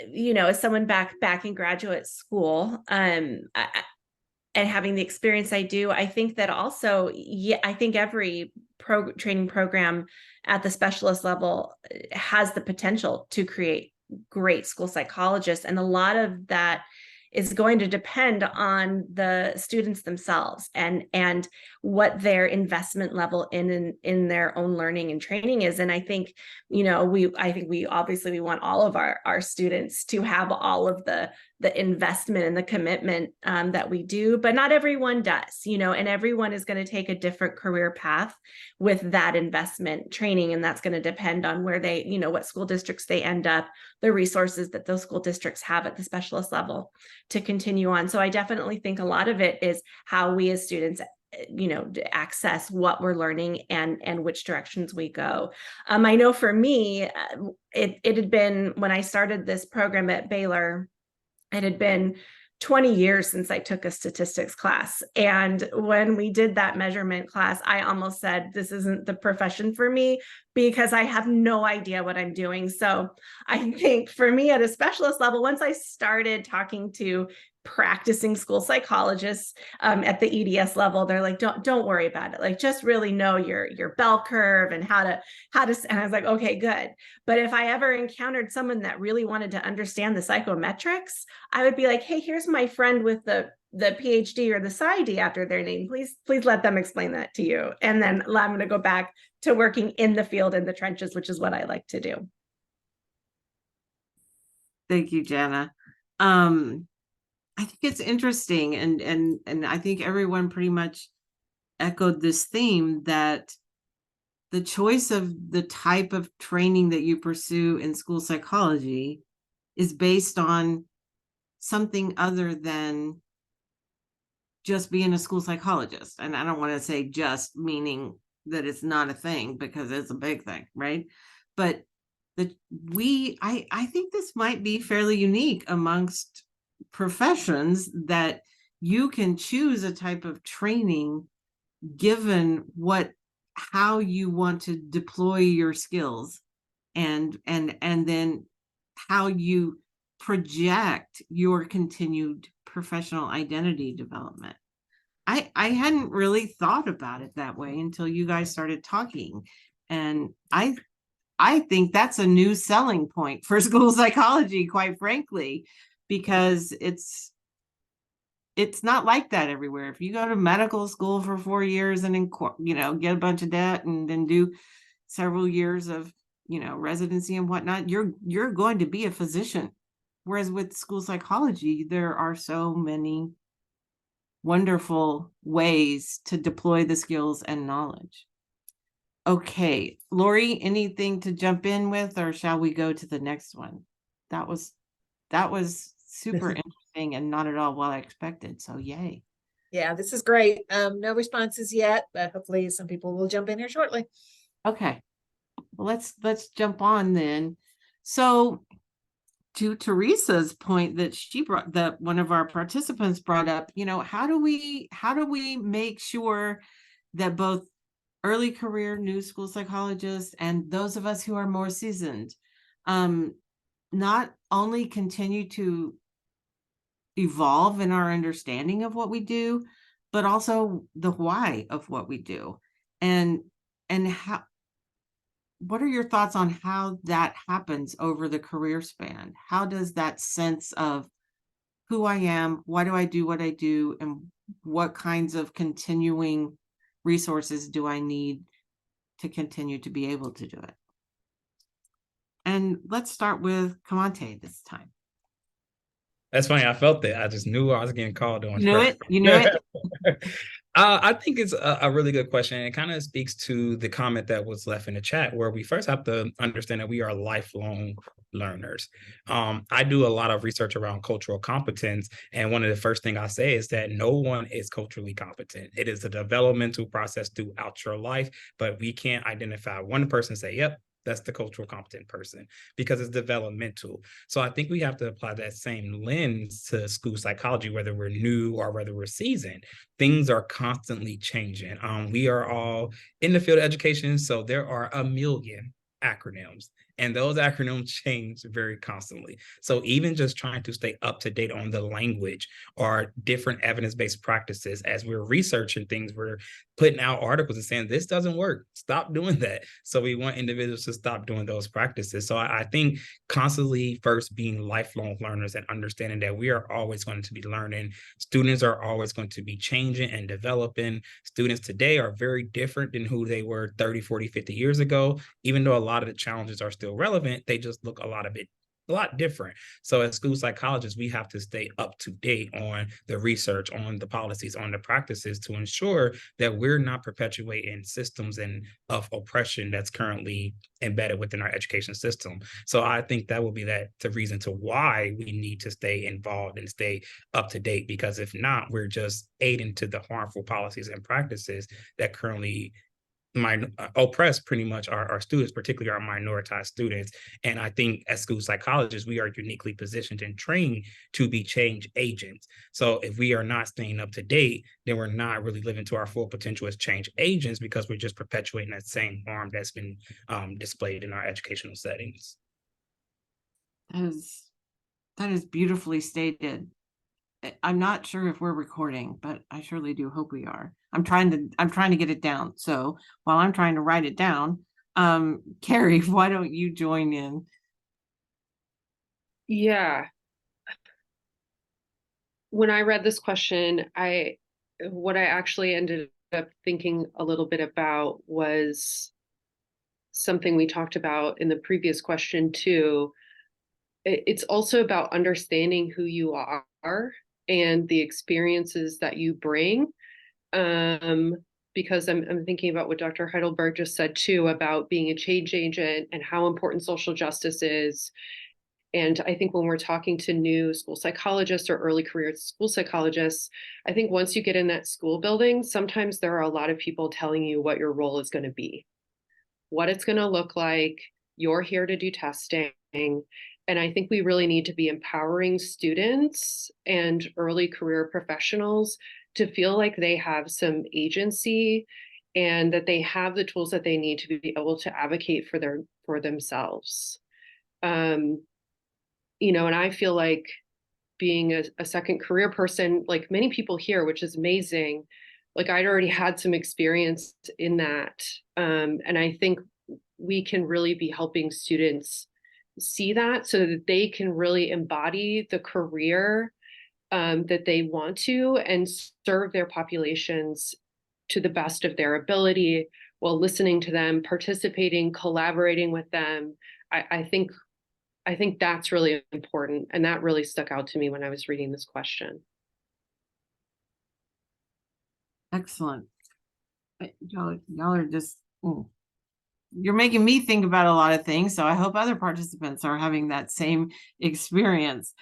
[SPEAKER 3] as someone back in graduate school, and having the experience I do, I think that also, I think every training program at the specialist level has the potential to create great school psychologists. And a lot of that is going to depend on the students themselves and what their investment level in their own learning and training is. And I think, we obviously want all of our students to have all of the investment and the commitment that we do, but not everyone does, and everyone is going to take a different career path with that investment training. And that's going to depend on where they, what school districts they end up, the resources that those school districts have at the specialist level to continue on. So I definitely think a lot of it is how we as students access what we're learning and which directions we go. I know for me, it had been, when I started this program at Baylor, it had been 20 years since I took a statistics class. And when we did that measurement class, I almost said, this isn't the profession for me because I have no idea what I'm doing. So I think for me at a specialist level, once I started talking to practicing school psychologists at the EDS level, they're like, don't worry about it. Like, just really know your bell curve and how to, and I was like, okay, good. But if I ever encountered someone that really wanted to understand the psychometrics, I would be like, hey, here's my friend with the PhD or the PsyD after their name. Please let them explain that to you. And then I'm going to go back to working in the field, in the trenches, which is what I like to do.
[SPEAKER 1] Thank you, Jana. I think it's interesting, and I think everyone pretty much echoed this theme that the choice of the type of training that you pursue in school psychology is based on something other than just being a school psychologist. And I don't want to say just meaning that it's not a thing, because it's a big thing, right? But I think this might be fairly unique amongst professions, that you can choose a type of training given how you want to deploy your skills, and then how you project your continued professional identity development. I hadn't really thought about it that way until you guys started talking, and I think that's a new selling point for school psychology, quite frankly, because it's not like that everywhere. If you go to medical school for 4 years and then, get a bunch of debt and then do several years of, residency and whatnot, you're going to be a physician. Whereas with school psychology, there are so many wonderful ways to deploy the skills and knowledge. Okay, Lori, anything to jump in with, or shall we go to the next one? That was super interesting and not at all what I expected. So yay.
[SPEAKER 7] Yeah, this is great. No responses yet, but hopefully some people will jump in here shortly.
[SPEAKER 1] Okay. Well, let's jump on then. So to Teresa's point that she brought, that one of our participants brought up, how do we make sure that both early career new school psychologists and those of us who are more seasoned not only continue to evolve in our understanding of what we do, but also the why of what we do, and how, what are your thoughts on how that happens over the career span? How does that sense of who I am, why do I do what I do, and what kinds of continuing resources do I need to continue to be able to do it? And let's start with Kamante this time.
[SPEAKER 6] That's funny. I felt that. I just knew I was getting called on.
[SPEAKER 1] You knew it? You knew it?
[SPEAKER 6] I think it's a really good question. It kind of speaks to the comment that was left in the chat, where we first have to understand that we are lifelong learners. I do a lot of research around cultural competence, and one of the first things I say is that no one is culturally competent. It is a developmental process throughout your life, but we can't identify one person and say, yep, that's the cultural competent person, because it's developmental. So I think we have to apply that same lens to school psychology, whether we're new or whether we're seasoned. Things are constantly changing. We are all in the field of education, so there are a million acronyms, and those acronyms change very constantly. So even just trying to stay up to date on the language or different evidence-based practices, as we're researching things, we're putting out articles and saying, this doesn't work, stop doing that. So we want individuals to stop doing those practices. So I think constantly first being lifelong learners and understanding that we are always going to be learning. Students are always going to be changing and developing. Students today are very different than who they were 30, 40, 50 years ago. Even though a lot of the challenges are still relevant, they just look a lot different. So as school psychologists, we have to stay up to date on the research, on the policies, on the practices, to ensure that we're not perpetuating systems of oppression that's currently embedded within our education system. So I think that will be the reason to why we need to stay involved and stay up to date, because if not, we're just aiding to the harmful policies and practices that currently oppress pretty much our students, particularly our minoritized students. And I think as school psychologists, we are uniquely positioned and trained to be change agents. So if we are not staying up to date, then we're not really living to our full potential as change agents, because we're just perpetuating that same harm that's been displayed in our educational settings.
[SPEAKER 1] That is beautifully stated. I'm not sure if we're recording, but I surely do hope we are. I'm trying to get it down. So while I'm trying to write it down, Carrie, why don't you join in?
[SPEAKER 2] Yeah. When I read this question, what I actually ended up thinking a little bit about was something we talked about in the previous question too. It's also about understanding who you are and the experiences that you bring. Because I'm thinking about what Dr. Heidelberg just said too, about being a change agent and how important social justice is. And I think when we're talking to new school psychologists or early career school psychologists, I think once you get in that school building, sometimes there are a lot of people telling you what your role is going to be, what it's going to look like. You're here to do testing. And I think we really need to be empowering students and early career professionals to feel like they have some agency and that they have the tools that they need to be able to advocate for themselves. You know, and I feel like being a second career person, like many people here, which is amazing, like I'd already had some experience in that. And I think we can really be helping students see that so that they can really embody the career that they want to and serve their populations to the best of their ability while listening to them, participating, collaborating with them. I think that's really important. And that really stuck out to me when I was reading this question.
[SPEAKER 1] Excellent. Y'all are just, you're making me think about a lot of things. So I hope other participants are having that same experience.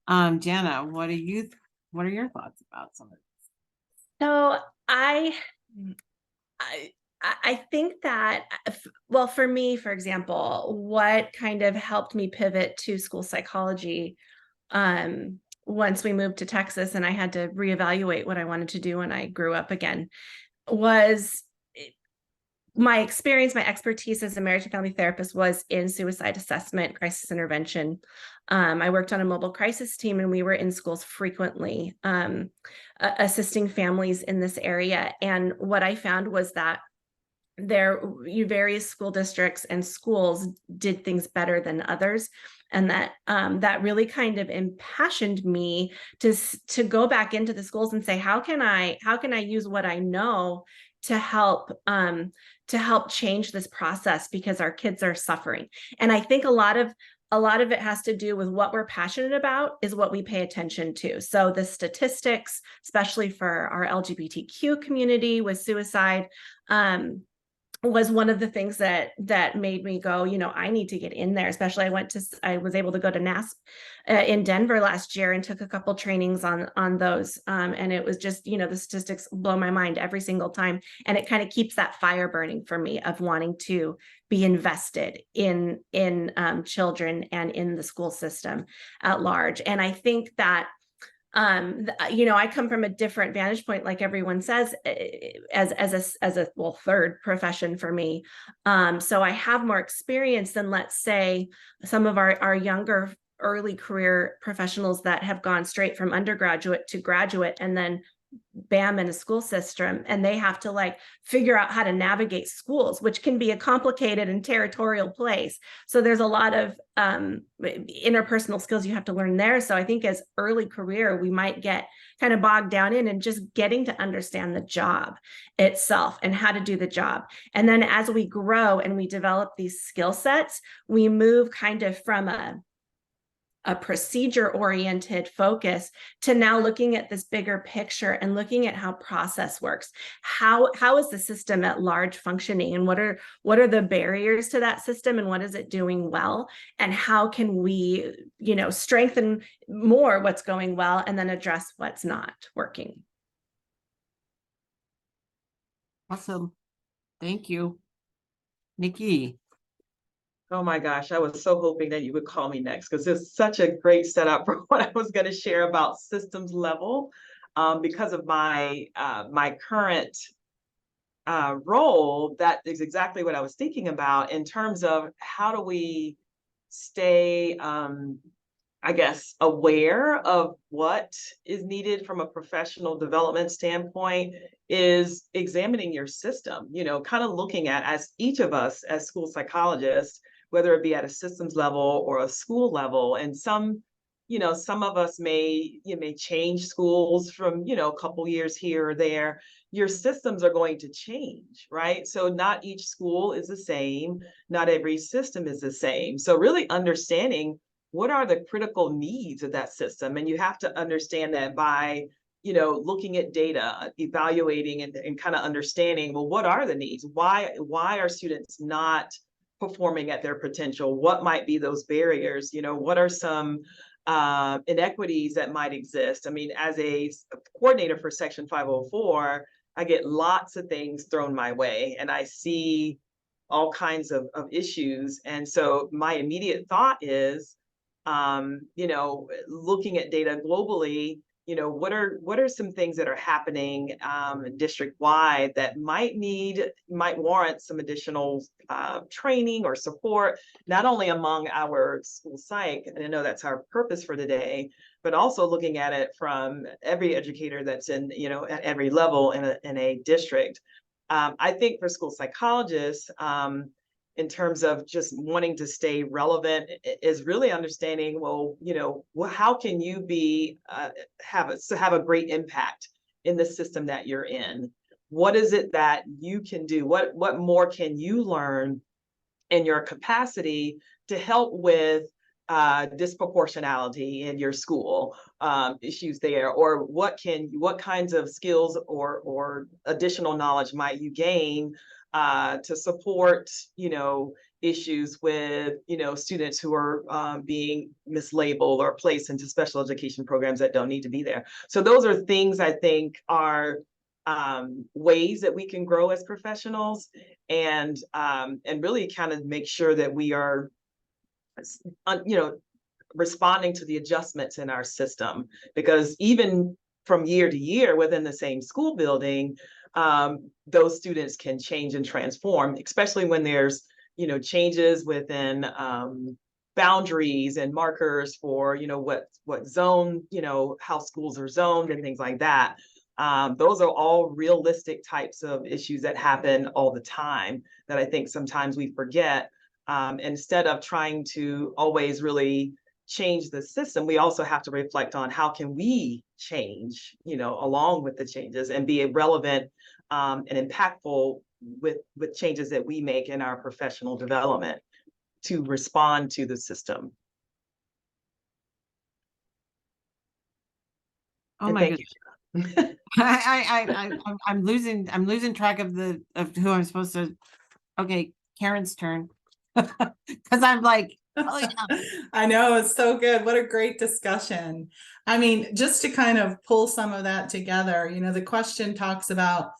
[SPEAKER 1] Jana, what are your thoughts about some of this?
[SPEAKER 3] So I think that, well, for me, for example, what kind of helped me pivot to school psychology once we moved to Texas and I had to reevaluate what I wanted to do when I grew up again was my experience, my expertise as a marriage and family therapist was in suicide assessment, crisis intervention. I worked on a mobile crisis team and we were in schools frequently assisting families in this area. And what I found was that various school districts and schools did things better than others. And that really kind of impassioned me to go back into the schools and say, how can I use what I know to help change this process, because our kids are suffering. And I think a lot of it has to do with what we're passionate about is what we pay attention to. So the statistics, especially for our LGBTQ community with suicide, was one of the things that made me go, I need to get in there. Especially I was able to go to NASP in Denver last year and took a couple trainings on those. And it was just, the statistics blow my mind every single time. And it kind of keeps that fire burning for me of wanting to be invested in children and in the school system at large. And I think that I come from a different vantage point, like everyone says, as a third profession for me. So I have more experience than, let's say, some of our younger early career professionals that have gone straight from undergraduate to graduate and then bam in a school system, and they have to figure out how to navigate schools, which can be a complicated and territorial place. So there's a lot of interpersonal skills you have to learn there. So I think as early career, we might get kind of bogged down in and just getting to understand the job itself and how to do the job. And then as we grow and we develop these skill sets, we move kind of from a procedure-oriented focus to now looking at this bigger picture and looking at how process works. How is the system at large functioning, and what are the barriers to that system, and what is it doing well, and how can we, strengthen more what's going well and then address what's not working.
[SPEAKER 1] Awesome. Thank you. Nikki.
[SPEAKER 4] Oh my gosh, I was so hoping that you would call me next because it's such a great setup for what I was going to share about systems level. Because of my my current role, that is exactly what I was thinking about in terms of how do we stay, I guess, aware of what is needed from a professional development standpoint is examining your system, kind of looking at, as each of us as school psychologists, whether it be at a systems level or a school level. And some of us may change schools from, a couple years here or there. Your systems are going to change, right? So not each school is the same. Not every system is the same. So really understanding what are the critical needs of that system. And you have to understand that by, looking at data, evaluating and kind of understanding, well, what are the needs? Why are students not performing at their potential? What might be those barriers? What are some inequities that might exist? I mean, as a coordinator for Section 504, I get lots of things thrown my way and I see all kinds of issues. And so my immediate thought is, looking at data globally, what are some things that are happening district-wide that might warrant some additional training or support, not only among our school psych, and I know that's our purpose for today, but also looking at it from every educator that's in, at every level in a district. I think for school psychologists, in terms of just wanting to stay relevant, is really understanding, well, how can you have a great impact in the system that you're in? What is it that you can do? What more can you learn in your capacity to help with disproportionality in your school issues there, or what kinds of skills or additional knowledge might you gain to support, issues with, students who are being mislabeled or placed into special education programs that don't need to be there. So those are things I think are ways that we can grow as professionals and really kind of make sure that we are, responding to the adjustments in our system, because even from year to year within the same school building, those students can change and transform, especially when there's, changes within boundaries and markers for, what zone, how schools are zoned and things like that. Those are all realistic types of issues that happen all the time that I think sometimes we forget. Instead of trying to always really change the system, we also have to reflect on how can we change, along with the changes and be relevant and impactful with changes that we make in our professional development to respond to the system.
[SPEAKER 1] Oh
[SPEAKER 4] And
[SPEAKER 1] my
[SPEAKER 4] thank
[SPEAKER 1] goodness.
[SPEAKER 4] you.
[SPEAKER 1] I'm losing track of who I'm supposed to. Okay, Karen's turn. Because I'm like, oh yeah.
[SPEAKER 5] I know, it's so good. What a great discussion. I mean, just to kind of pull some of that together, the question talks about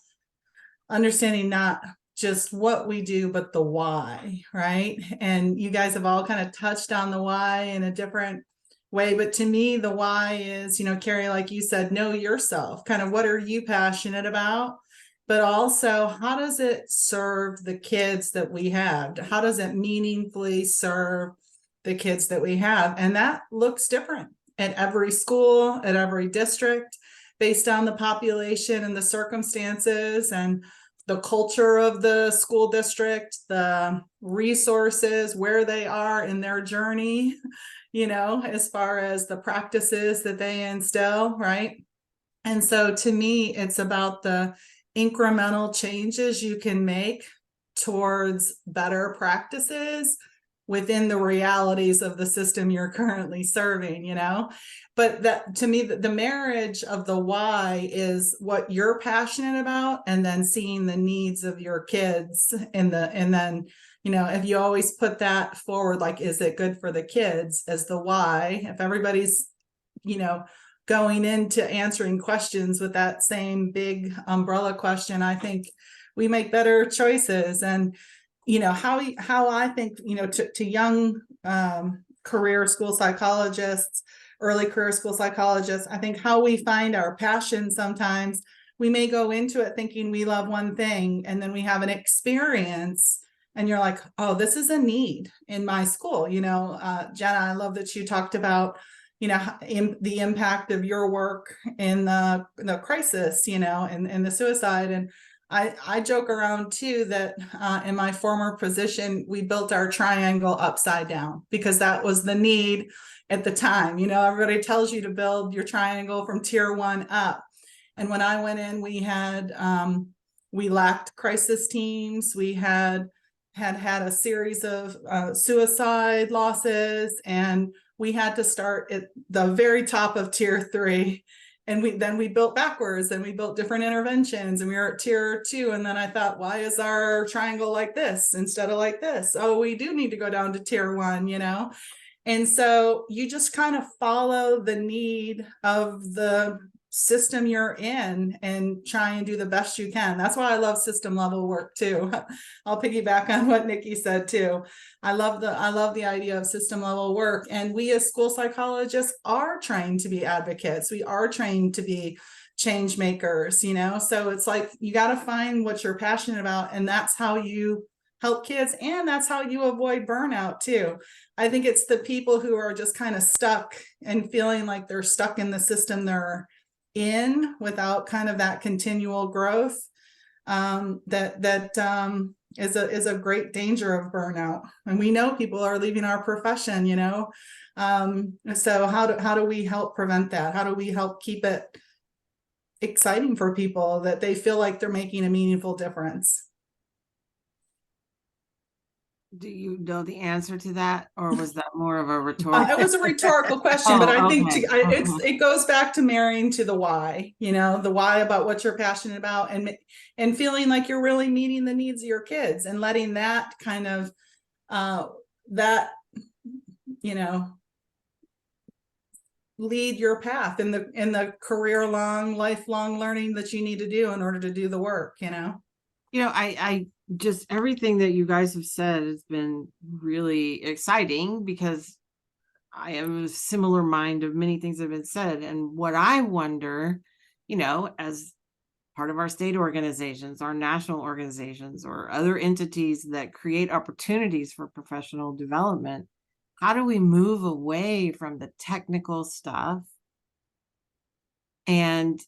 [SPEAKER 5] understanding not just what we do, but the why, right? And you guys have all kind of touched on the why in a different way. But to me, the why is, Carrie, like you said, know yourself, kind of what are you passionate about? But also, how does it serve the kids that we have? How does it meaningfully serve the kids that we have? And that looks different at every school, at every district, based on the population and the circumstances and the culture of the school district, the resources, where they are in their journey, as far as the practices that they instill, right? And so to me, it's about the incremental changes you can make towards better practices within the realities of the system you're currently serving, But that, to me, the marriage of the why is what you're passionate about, and then seeing the needs of your kids and then, if you always put that forward, like, is it good for the kids as the why? If everybody's, going into answering questions with that same big umbrella question, I think we make better choices. And, you know, how I think, you know, to young career school psychologists, early career school psychologists, I think how we find our passion sometimes, we may go into it thinking we love one thing, and then we have an experience and you're like, oh, this is a need in my school. You know, Jenna, I love that you talked about, you know, the impact of your work in the crisis, you know, and the suicide. And I joke around too that in my former position, we built our triangle upside down because that was the need at the time. You know, everybody tells you to build your triangle from tier 1 up. And when I went in, we lacked crisis teams. We had a series of suicide losses, and we had to start at the very top of tier 3. And we built backwards, and we built different interventions, and we were at tier 2. And then I thought, why is our triangle like this instead of like this? Oh, we do need to go down to tier 1, you know? And so you just kind of follow the need of the system you're in and try and do the best you can. That's why I love system level work too. I'll piggyback on what Nikki said too. I love the idea of system level work. And we as school psychologists are trained to be advocates. We are trained to be change makers, you know? So it's like, you got to find what you're passionate about, and that's how you help kids. And that's how you avoid burnout too. I think it's the people who are just kind of stuck and feeling like they're stuck in the system they're in without kind of that continual growth, is a great danger of burnout. And we know people are leaving our profession, you know. So how do we help prevent that? How do we help keep it exciting for people, that they feel like they're making a meaningful difference?
[SPEAKER 1] Do you know the answer to that, or was that more of a rhetorical?
[SPEAKER 5] It was a rhetorical question, but I think
[SPEAKER 1] okay.
[SPEAKER 5] it goes back to marrying to the why, you know, the why about what you're passionate about, and feeling like you're really meeting the needs of your kids, and letting that kind of you know, lead your path in the lifelong learning that you need to do in order to do the work, you know.
[SPEAKER 1] You know, I just, everything that you guys have said has been really exciting, because I am a similar mind of many things that have been said. And what I wonder, you know, as part of our state organizations, our national organizations, or other entities that create opportunities for professional development, how do we move away from the technical stuff and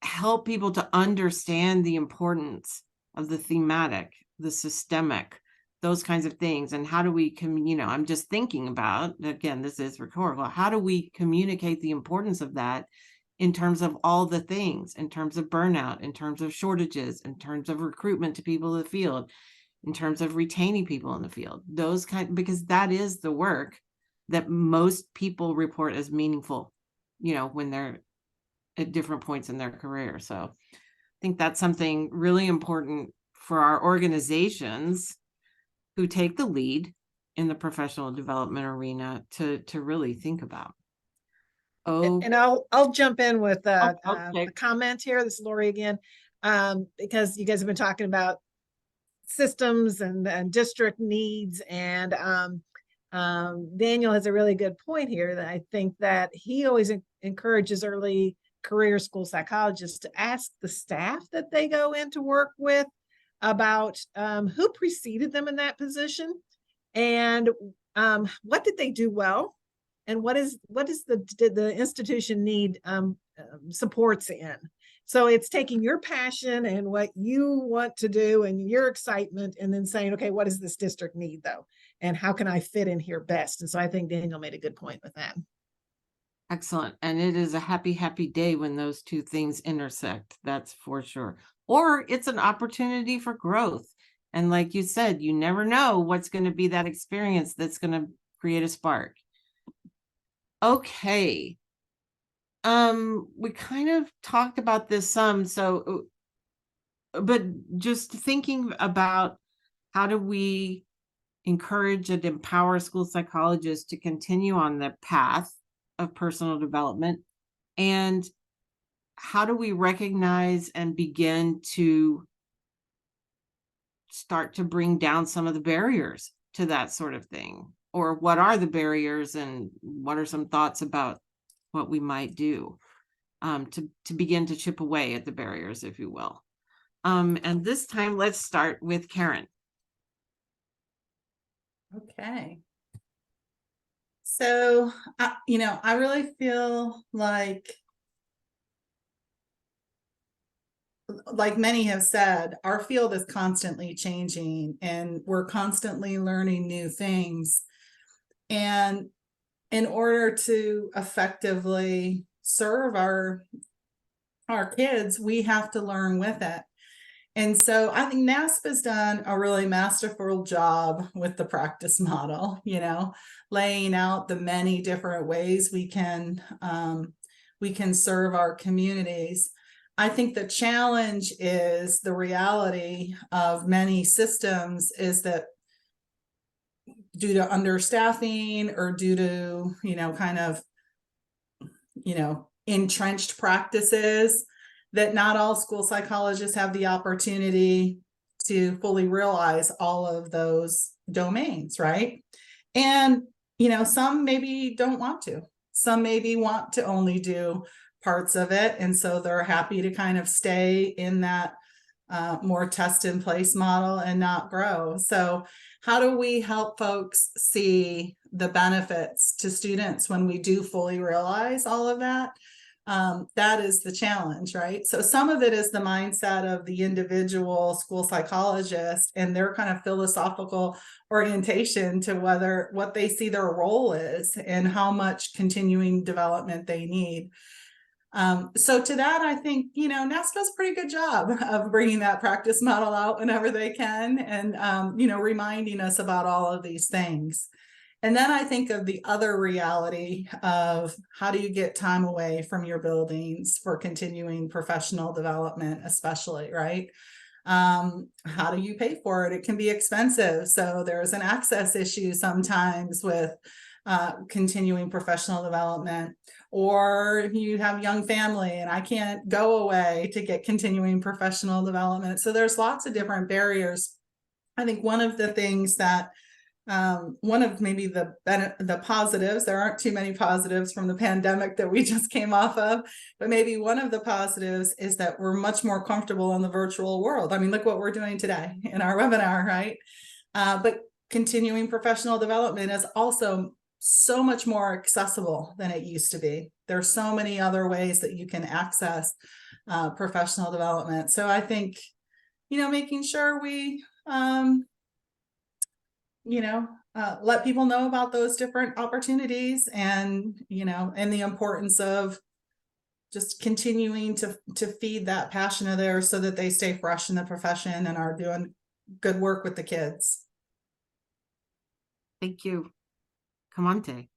[SPEAKER 1] help people to understand the importance of the thematic, the systemic, those kinds of things? And how do we, you know, I'm just thinking about, again, this is rhetorical, how do we communicate the importance of that in terms of all the things, in terms of burnout, in terms of shortages, in terms of recruitment to people in the field, in terms of retaining people in the field, those kind, because that is the work that most people report as meaningful, you know, when they're at different points in their career. So I think that's something really important for our organizations who take the lead in the professional development arena to really think about. Oh,
[SPEAKER 7] And I'll jump in with
[SPEAKER 1] okay.
[SPEAKER 7] a comment here. This is Lori again, because you guys have been talking about systems and district needs, and Daniel has a really good point here, that I think that he always encourages early career school psychologists to ask the staff that they go in to work with about who preceded them in that position, and what did they do well, and what is the institution need supports in. So it's taking your passion and what you want to do and your excitement, and then saying, okay, what does this district need though, and how can I fit in here best? And so I think Daniel made a good point with that.
[SPEAKER 1] Excellent. And it is a happy, happy day when those two things intersect. That's for sure. Or it's an opportunity for growth. And like you said, you never know what's going to be that experience that's going to create a spark. Okay. We kind of talked about this some, so, but just thinking about how do we encourage and empower school psychologists to continue on the path of personal development, and how do we recognize and begin to start to bring down some of the barriers to that sort of thing? Or what are the barriers, and what are some thoughts about what we might do to begin to chip away at the barriers, if you will? And this time, let's start with Karen.
[SPEAKER 5] Okay. So, I really feel like many have said, our field is constantly changing and we're constantly learning new things. And in order to effectively serve our kids, we have to learn with it. And so I think NASPA's done a really masterful job with the practice model, laying out the many different ways we can serve our communities. I think the challenge is the reality of many systems is that due to understaffing or due to, entrenched practices, that not all school psychologists have the opportunity to fully realize all of those domains, right? And, some maybe don't want to. Some maybe want to only do parts of it. And so they're happy to kind of stay in that more test in place model and not grow. So how do we help folks see the benefits to students when we do fully realize all of that? That is the challenge, right? So some of it is the mindset of the individual school psychologist and their kind of philosophical orientation to what they see their role is and how much continuing development they need. So to that, I think, NASPA does a pretty good job of bringing that practice model out whenever they can and, reminding us about all of these things. And then I think of the other reality of how do you get time away from your buildings for continuing professional development, especially, right? How do you pay for it? It can be expensive. So there's an access issue sometimes with continuing professional development, or you have young family and I can't go away to get continuing professional development. So there's lots of different barriers. I think one of the things that one of maybe the positives, there aren't too many positives from the pandemic that we just came off of, but maybe one of the positives is that we're much more comfortable in the virtual world. I mean, look what we're doing today in our webinar, right? But continuing professional development is also so much more accessible than it used to be. There's so many other ways that you can access professional development. So I think, making sure we let people know about those different opportunities and, and the importance of just continuing to feed that passion of theirs so that they stay fresh in the profession and are doing good work with the kids.
[SPEAKER 1] Thank you. Kamante.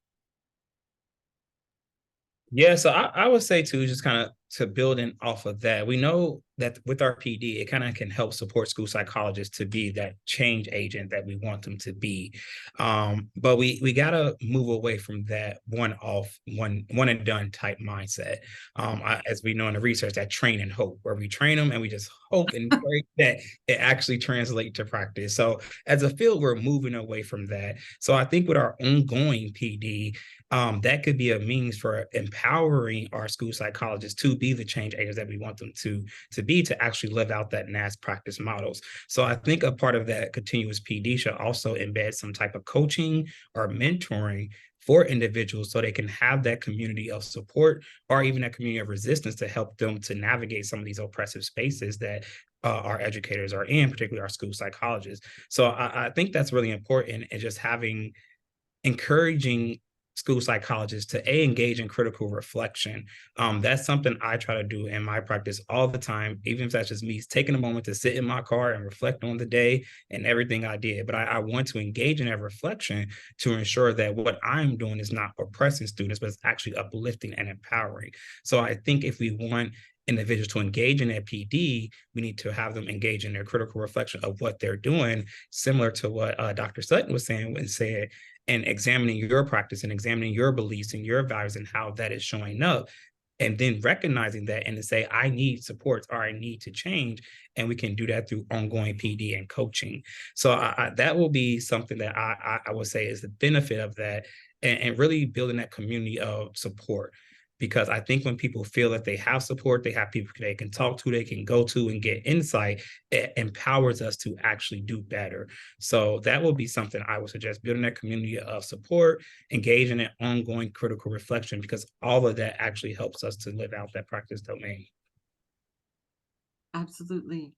[SPEAKER 6] Yeah, so I would say too, just kind of to building off of that, we know that with our PD, it kind of can help support school psychologists to be that change agent that we want them to be. But we gotta move away from that one and done type mindset. As we know in the research, that train and hope, where we train them and we just hope and pray that it actually translates to practice. So as a field, we're moving away from that. So I think with our ongoing PD, that could be a means for empowering our school psychologists to be the change agents that we want them to be, to actually live out that NAS practice models. So I think a part of that continuous PD should also embed some type of coaching or mentoring for individuals so they can have that community of support or even that community of resistance to help them to navigate some of these oppressive spaces that our educators are in, particularly our school psychologists. So I think that's really important, and just encouraging school psychologists to engage in critical reflection. That's something I try to do in my practice all the time, even if that's just me taking a moment to sit in my car and reflect on the day and everything I did. But I want to engage in that reflection to ensure that what I'm doing is not oppressing students, but it's actually uplifting and empowering. So I think if we want individuals to engage in that PD, we need to have them engage in their critical reflection of what they're doing, similar to what Dr. Sutton was saying when said, and examining your practice and examining your beliefs and your values and how that is showing up and then recognizing that and to say, I need supports or I need to change. And we can do that through ongoing PD and coaching. So that will be something that I would say is the benefit of that, and really building that community of support. Because I think when people feel that they have support, they have people they can talk to, they can go to and get insight, it empowers us to actually do better. So that will be something I would suggest, building that community of support, engaging in ongoing critical reflection, because all of that actually helps us to live out that practice domain.
[SPEAKER 1] Absolutely.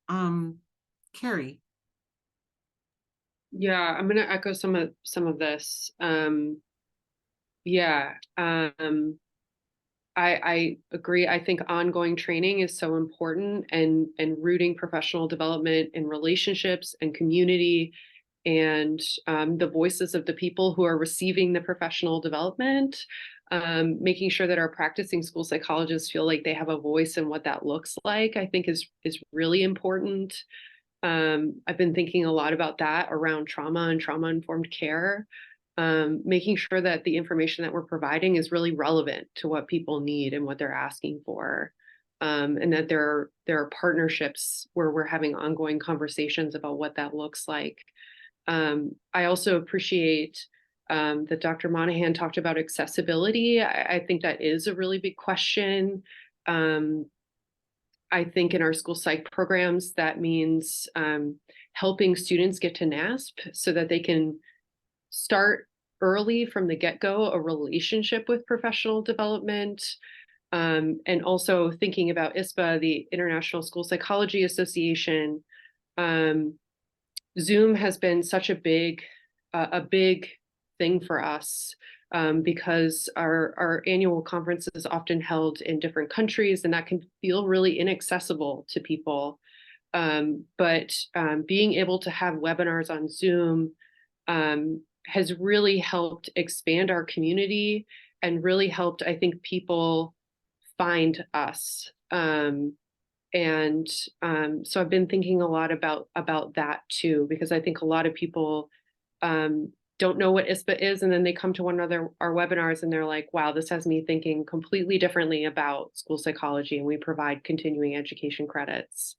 [SPEAKER 1] Carrie.
[SPEAKER 2] Yeah, I'm going to echo some of this. I agree. I think ongoing training is so important, and rooting professional development in relationships and community, and the voices of the people who are receiving the professional development, making sure that our practicing school psychologists feel like they have a voice in what that looks like, I think is really important. I've been thinking a lot about that around trauma and trauma-informed care. Making sure that the information that we're providing is really relevant to what people need and what they're asking for. And that there are partnerships where we're having ongoing conversations about what that looks like. I also appreciate that Dr. Monahan talked about accessibility. I think that is a really big question. I think in our school psych programs, that means helping students get to NASP so that they can start early from the get-go a relationship with professional development, and also thinking about ISPA, the International School Psychology Association. Zoom has been such a big thing for us, because our annual conference is often held in different countries, and that can feel really inaccessible to people. But being able to have webinars on Zoom has really helped expand our community and really helped, I think, people find us. So I've been thinking a lot about that too, because I think a lot of people don't know what ISPA is, and then they come to one of our webinars and they're like, wow, this has me thinking completely differently about school psychology, and we provide continuing education credits.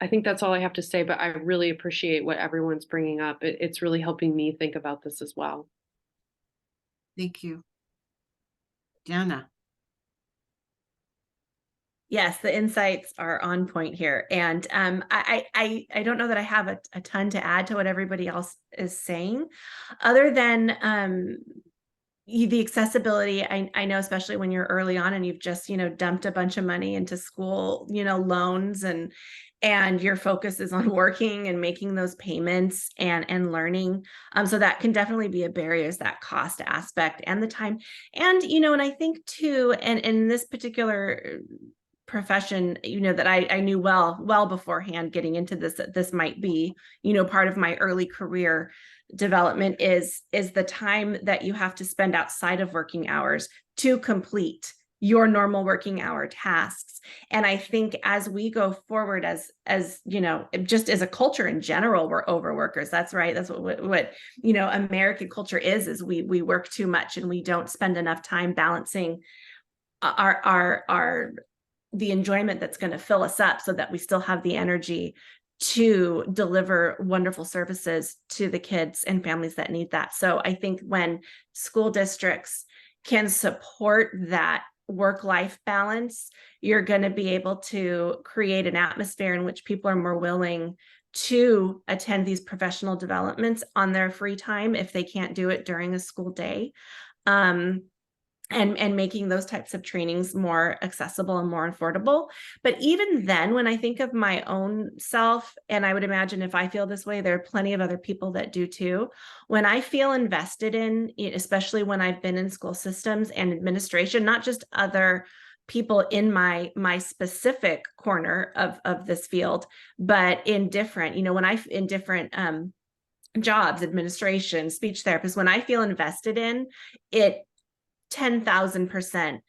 [SPEAKER 2] I think that's all I have to say, but I really appreciate what everyone's bringing up. It's really helping me think about this as well.
[SPEAKER 1] Thank you. Jana.
[SPEAKER 3] Yes, the insights are on point here. And I don't know that I have a ton to add to what everybody else is saying, other than the accessibility. I know, especially when you're early on and you've just, dumped a bunch of money into school, loans, and your focus is on working and making those payments and learning. So that can definitely be a barrier, is that cost aspect and the time. And, and I think too, and in this particular profession, that I knew well beforehand getting into this, that this might be, part of my early career development is the time that you have to spend outside of working hours to complete your normal working hour tasks. And I think as we go forward, as just as a culture in general, we're overworkers. That's right. That's what American culture is we work too much and we don't spend enough time balancing the enjoyment that's going to fill us up so that we still have the energy to deliver wonderful services to the kids and families that need that. So I think when school districts can support that work-life balance, you're going to be able to create an atmosphere in which people are more willing to attend these professional developments on their free time if they can't do it during a school day. And making those types of trainings more accessible and more affordable. But even then, when I think of my own self, and I would imagine if I feel this way, there are plenty of other people that do too. When I feel invested in, especially when I've been in school systems and administration, not just other people in my specific corner of this field, but in different, in different jobs, administration, speech therapist, when I feel invested in it, 10,000%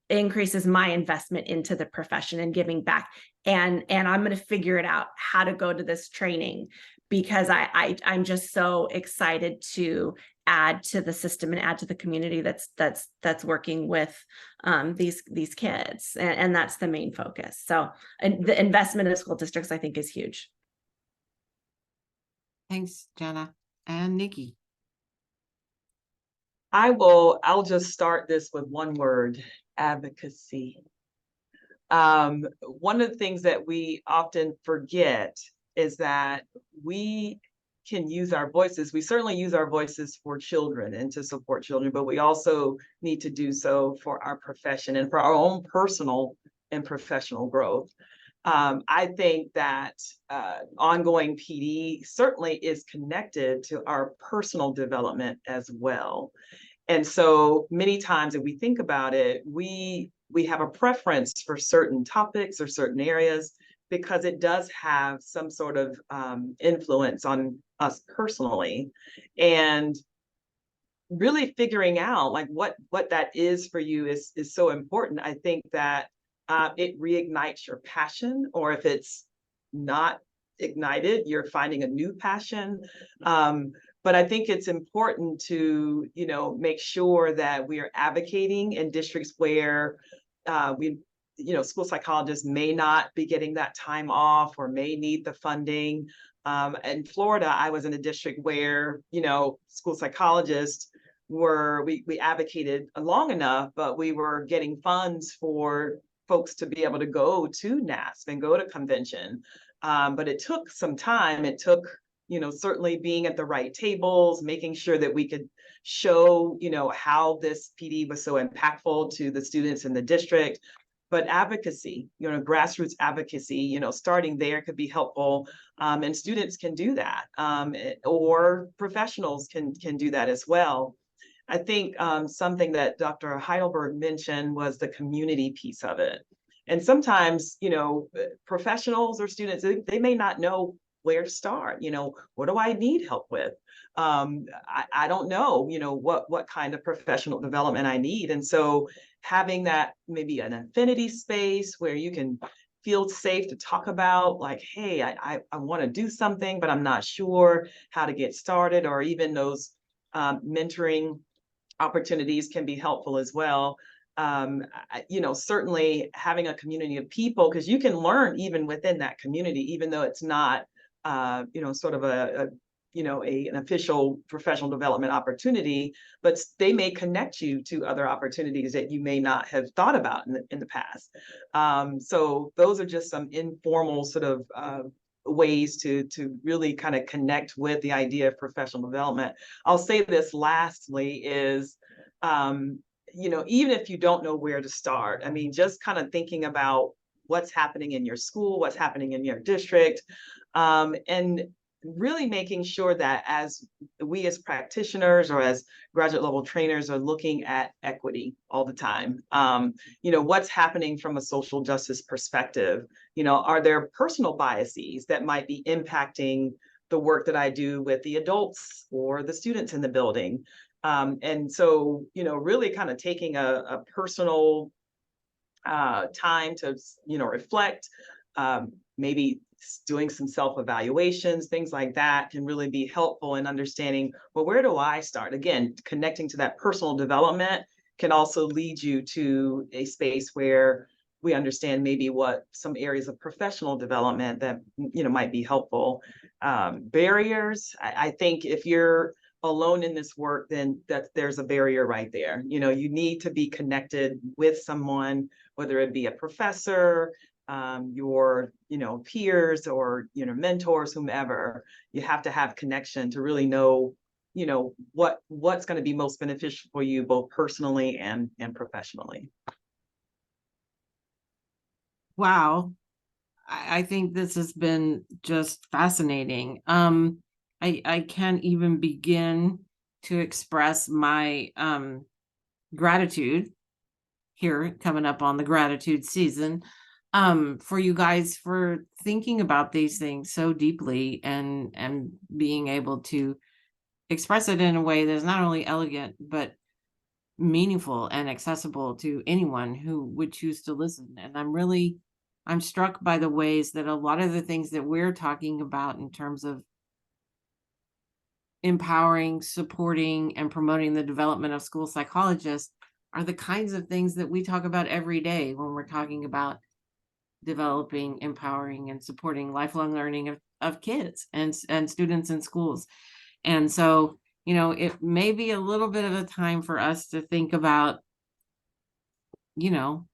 [SPEAKER 3] increases my investment into the profession and giving back. And I'm going to figure it out how to go to this training, because I'm just so excited to add to the system and add to the community that's working with these kids, and that's the main focus. So, and the investment in school districts, I think, is huge.
[SPEAKER 1] Thanks, Jenna. And Nikki.
[SPEAKER 4] I'll just start this with one word: advocacy. One of the things that we often forget is that we can use our voices. We certainly use our voices for children and to support children, but we also need to do so for our profession and for our own personal and professional growth. I think that ongoing PD certainly is connected to our personal development as well. And so many times if we think about it, we have a preference for certain topics or certain areas because it does have some sort of influence on us personally. And really figuring out like what that is for you is so important. I think that it reignites your passion, or if it's not ignited, you're finding a new passion. But I think it's important to, make sure that we are advocating in districts where school psychologists may not be getting that time off or may need the funding. In Florida, I was in a district where, school psychologists we advocated long enough, but we were getting funds for folks to be able to go to NASP and go to convention. But it took some time. It took, certainly being at the right tables, making sure that we could show, how this PD was so impactful to the students in the district. But advocacy, grassroots advocacy, starting there could be helpful. And students can do that, or professionals can do that as well. I think something that Dr. Heidelberg mentioned was the community piece of it. And sometimes, professionals or students, they may not know where to start. What do I need help with? I don't know, what kind of professional development I need. And so having that maybe an affinity space where you can feel safe to talk about like, hey, I want to do something, but I'm not sure how to get started, or even those mentoring opportunities can be helpful as well. Certainly having a community of people, because you can learn even within that community, even though it's not, sort of an official professional development opportunity, but they may connect you to other opportunities that you may not have thought about in the past. So those are just some informal sort of ways to really kind of connect with the idea of professional development. I'll say this lastly is, even if you don't know where to start, I mean, just kind of thinking about what's happening in your school, what's happening in your district, and really making sure that as we as practitioners or as graduate level trainers are looking at equity all the time, what's happening from a social justice perspective, are there personal biases that might be impacting the work that I do with the adults or the students in the building? And so, really kind of taking a personal time to, reflect, maybe doing some self-evaluations, things like that can really be helpful in understanding, well, where do I start? Again, connecting to that personal development can also lead you to a space where we understand maybe what some areas of professional development that, might be helpful. Barriers, I think if you're alone in this work, then there's a barrier right there. You need to be connected with someone, whether it be a professor, your peers, or mentors, whomever. You have to have connection to really know what's going to be most beneficial for you, both personally and professionally.
[SPEAKER 1] Wow. I think this has been just fascinating. I can't even begin to express my gratitude here coming up on the gratitude season, for you guys for thinking about these things so deeply and being able to express it in a way that's not only elegant but meaningful and accessible to anyone who would choose to listen. And I'm struck by the ways that a lot of the things that we're talking about in terms of empowering, supporting, and promoting the development of school psychologists are the kinds of things that we talk about every day when we're talking about developing, empowering, and supporting lifelong learning of kids and students in schools. And so, you know, it may be a little bit of a time for us to think about, you know,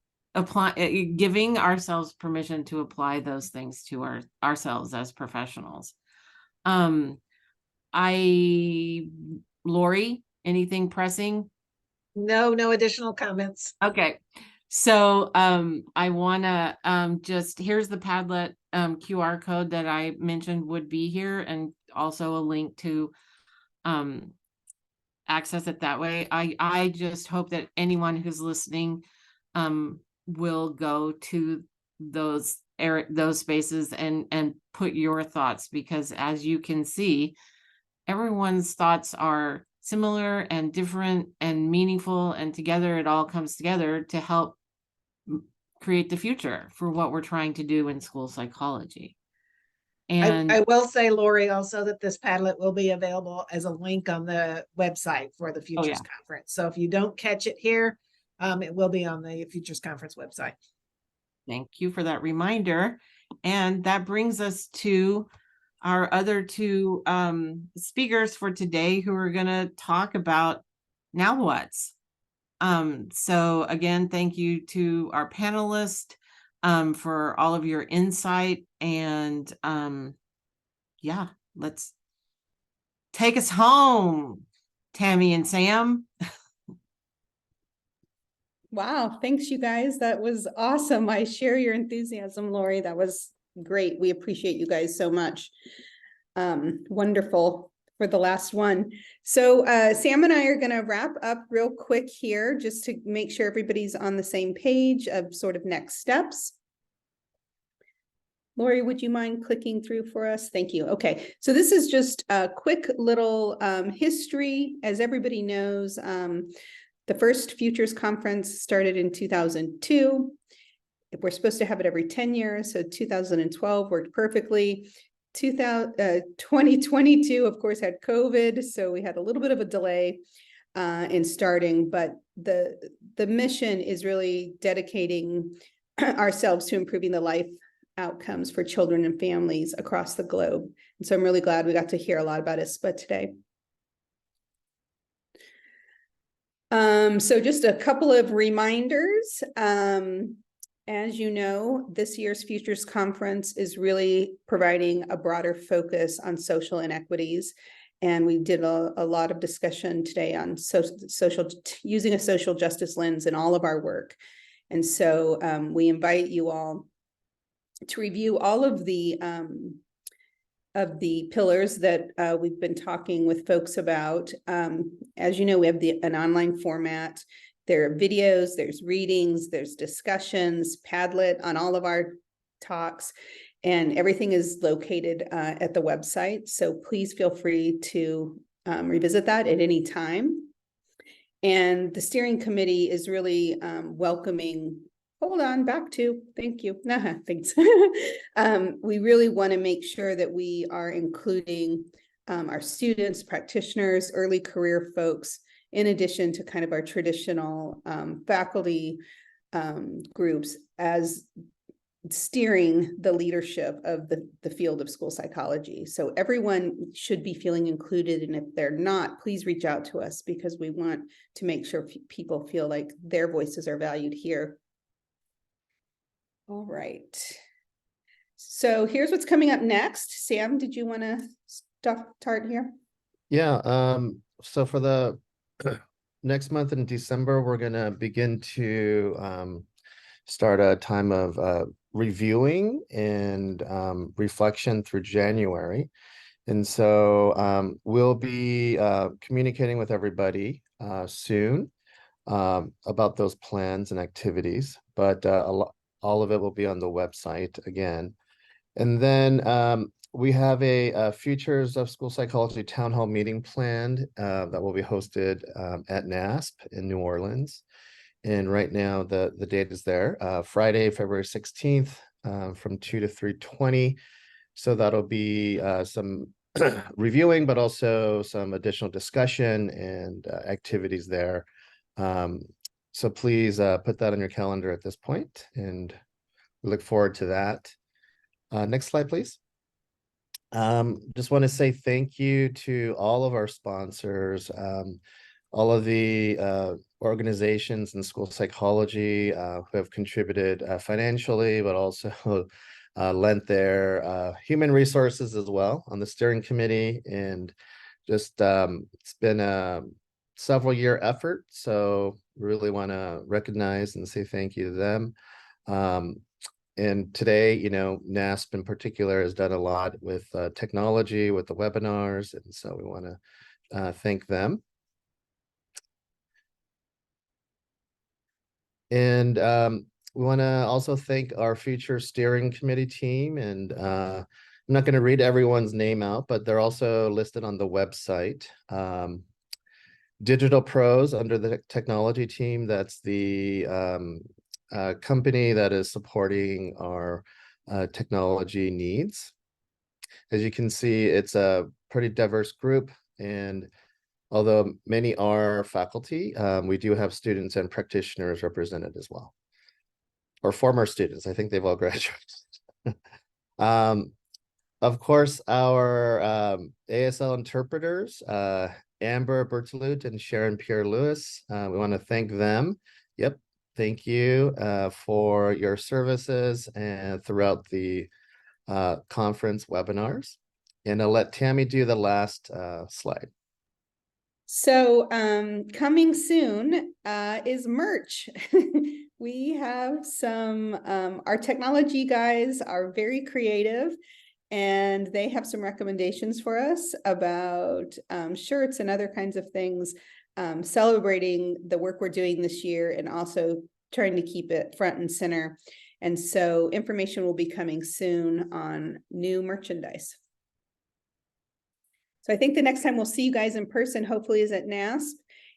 [SPEAKER 1] giving ourselves permission to apply those things to ourselves as professionals. Lori, anything pressing?
[SPEAKER 7] No additional comments.
[SPEAKER 1] Okay. So I wanna just, here's the Padlet QR code that I mentioned would be here, and also a link to access it that way. I just hope that anyone who's listening will go to those spaces and put your thoughts, because as you can see, everyone's thoughts are similar and different and meaningful, and together it all comes together to help create the future for what we're trying to do in school psychology. And
[SPEAKER 7] I will say, Lori, also that this Padlet will be available as a link on the website for the Futures Conference. So if you don't catch it here, it will be on the Futures Conference website.
[SPEAKER 1] thank you for that reminder. And that brings us to our other two speakers for today, who are going to talk about now what's. So again, thank you to our panelists for all of your insight, and yeah, let's take us home, Tammy and Sam.
[SPEAKER 8] Wow, thanks you guys. That was awesome. I share your enthusiasm, Lori. That was great. We appreciate you guys so much. Wonderful for the last one. So Sam and I are going to wrap up real quick here just to make sure everybody's on the same page of sort of next steps. Lori, would you mind clicking through for us? Thank you. Okay, so this is just a quick little history. As everybody knows, the first Futures Conference started in 2002. We're supposed to have it every 10 years, so 2012 worked perfectly. 2022, of course, had COVID, so we had a little bit of a delay in starting, but the mission is really dedicating ourselves to improving the life outcomes for children and families across the globe. And so I'm really glad we got to hear a lot about ISPA today. So just a couple of reminders. As you know, this year's Futures Conference is really providing a broader focus on social inequities. And we did a lot of discussion today on using a social justice lens in all of our work. And so we invite you all to review all of the pillars that we've been talking with folks about. As you know, we have an online format. There are videos, there's readings, there's discussions, Padlet on all of our talks, and everything is located at the website. So please feel free to revisit that at any time. And the steering committee is really welcoming. Hold on, thank you. Thanks. We really want to make sure that we are including our students, practitioners, early career folks, in addition to kind of our traditional faculty groups, as steering the leadership of the field of school psychology. So everyone should be feeling included, and if they're not, please reach out to us, because we want to make sure people feel like their voices are valued here. All right. So here's what's coming up next. Sam, did you want to start here?
[SPEAKER 9] Yeah, so for the next month in December, we're going to begin to start a time of reviewing and reflection through January. And so we'll be communicating with everybody soon about those plans and activities, but all of it will be on the website again. And then we have a Futures of School Psychology Town Hall meeting planned that will be hosted at NASP in New Orleans. And right now the date is there, Friday, February 16th from 2 to 3:20. So that'll be some reviewing, but also some additional discussion and activities there. So please put that on your calendar at this point, and we look forward to that. Next slide, please. Just want to say thank you to all of our sponsors, all of the organizations in school psychology who have contributed financially, but also lent their human resources as well on the steering committee. And just it's been a several year effort, so really want to recognize and say thank you to them. And today, you know, NASP in particular has done a lot with technology, with the webinars, and so we want to thank them. And we want to also thank our future steering committee team. And I'm not going to read everyone's name out, but they're also listed on the website. Digital Pros under the technology team, that's the company that is supporting our technology needs. As you can see, it's a pretty diverse group, and although many are faculty, we do have students and practitioners represented as well, or former students. I think they've all graduated. Of course, our ASL interpreters, Amber Bertolut and Sharon Pierre-Louis, we want to thank them. Yep, thank you for your services and throughout the conference webinars. And I'll let Tammy do the last slide.
[SPEAKER 8] So coming soon is merch. We have some, our technology guys are very creative, and they have some recommendations for us about shirts and other kinds of things, celebrating the work we're doing this year and also trying to keep it front and center. And so information will be coming soon on new merchandise. So I think the next time we'll see you guys in person, hopefully, is at NASP.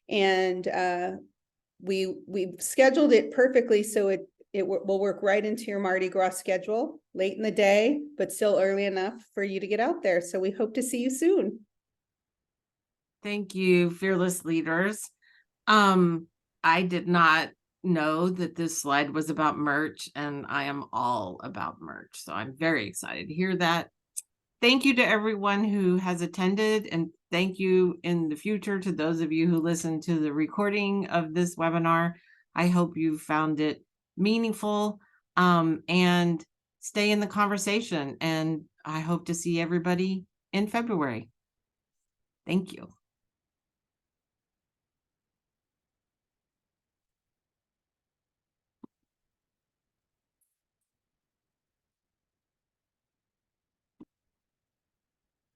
[SPEAKER 8] And we've scheduled it perfectly so it will work right into your Mardi Gras schedule, late in the day, but still early enough for you to get out there. So we hope to see you soon.
[SPEAKER 1] Thank you, fearless leaders. I did not know that this slide was about merch, and I am all about merch. So I'm very excited to hear that. Thank you to everyone who has attended, and thank you in the future to those of you who listen to the recording of this webinar. I hope you found it meaningful, and stay in the conversation. And I hope to see everybody in February. Thank you.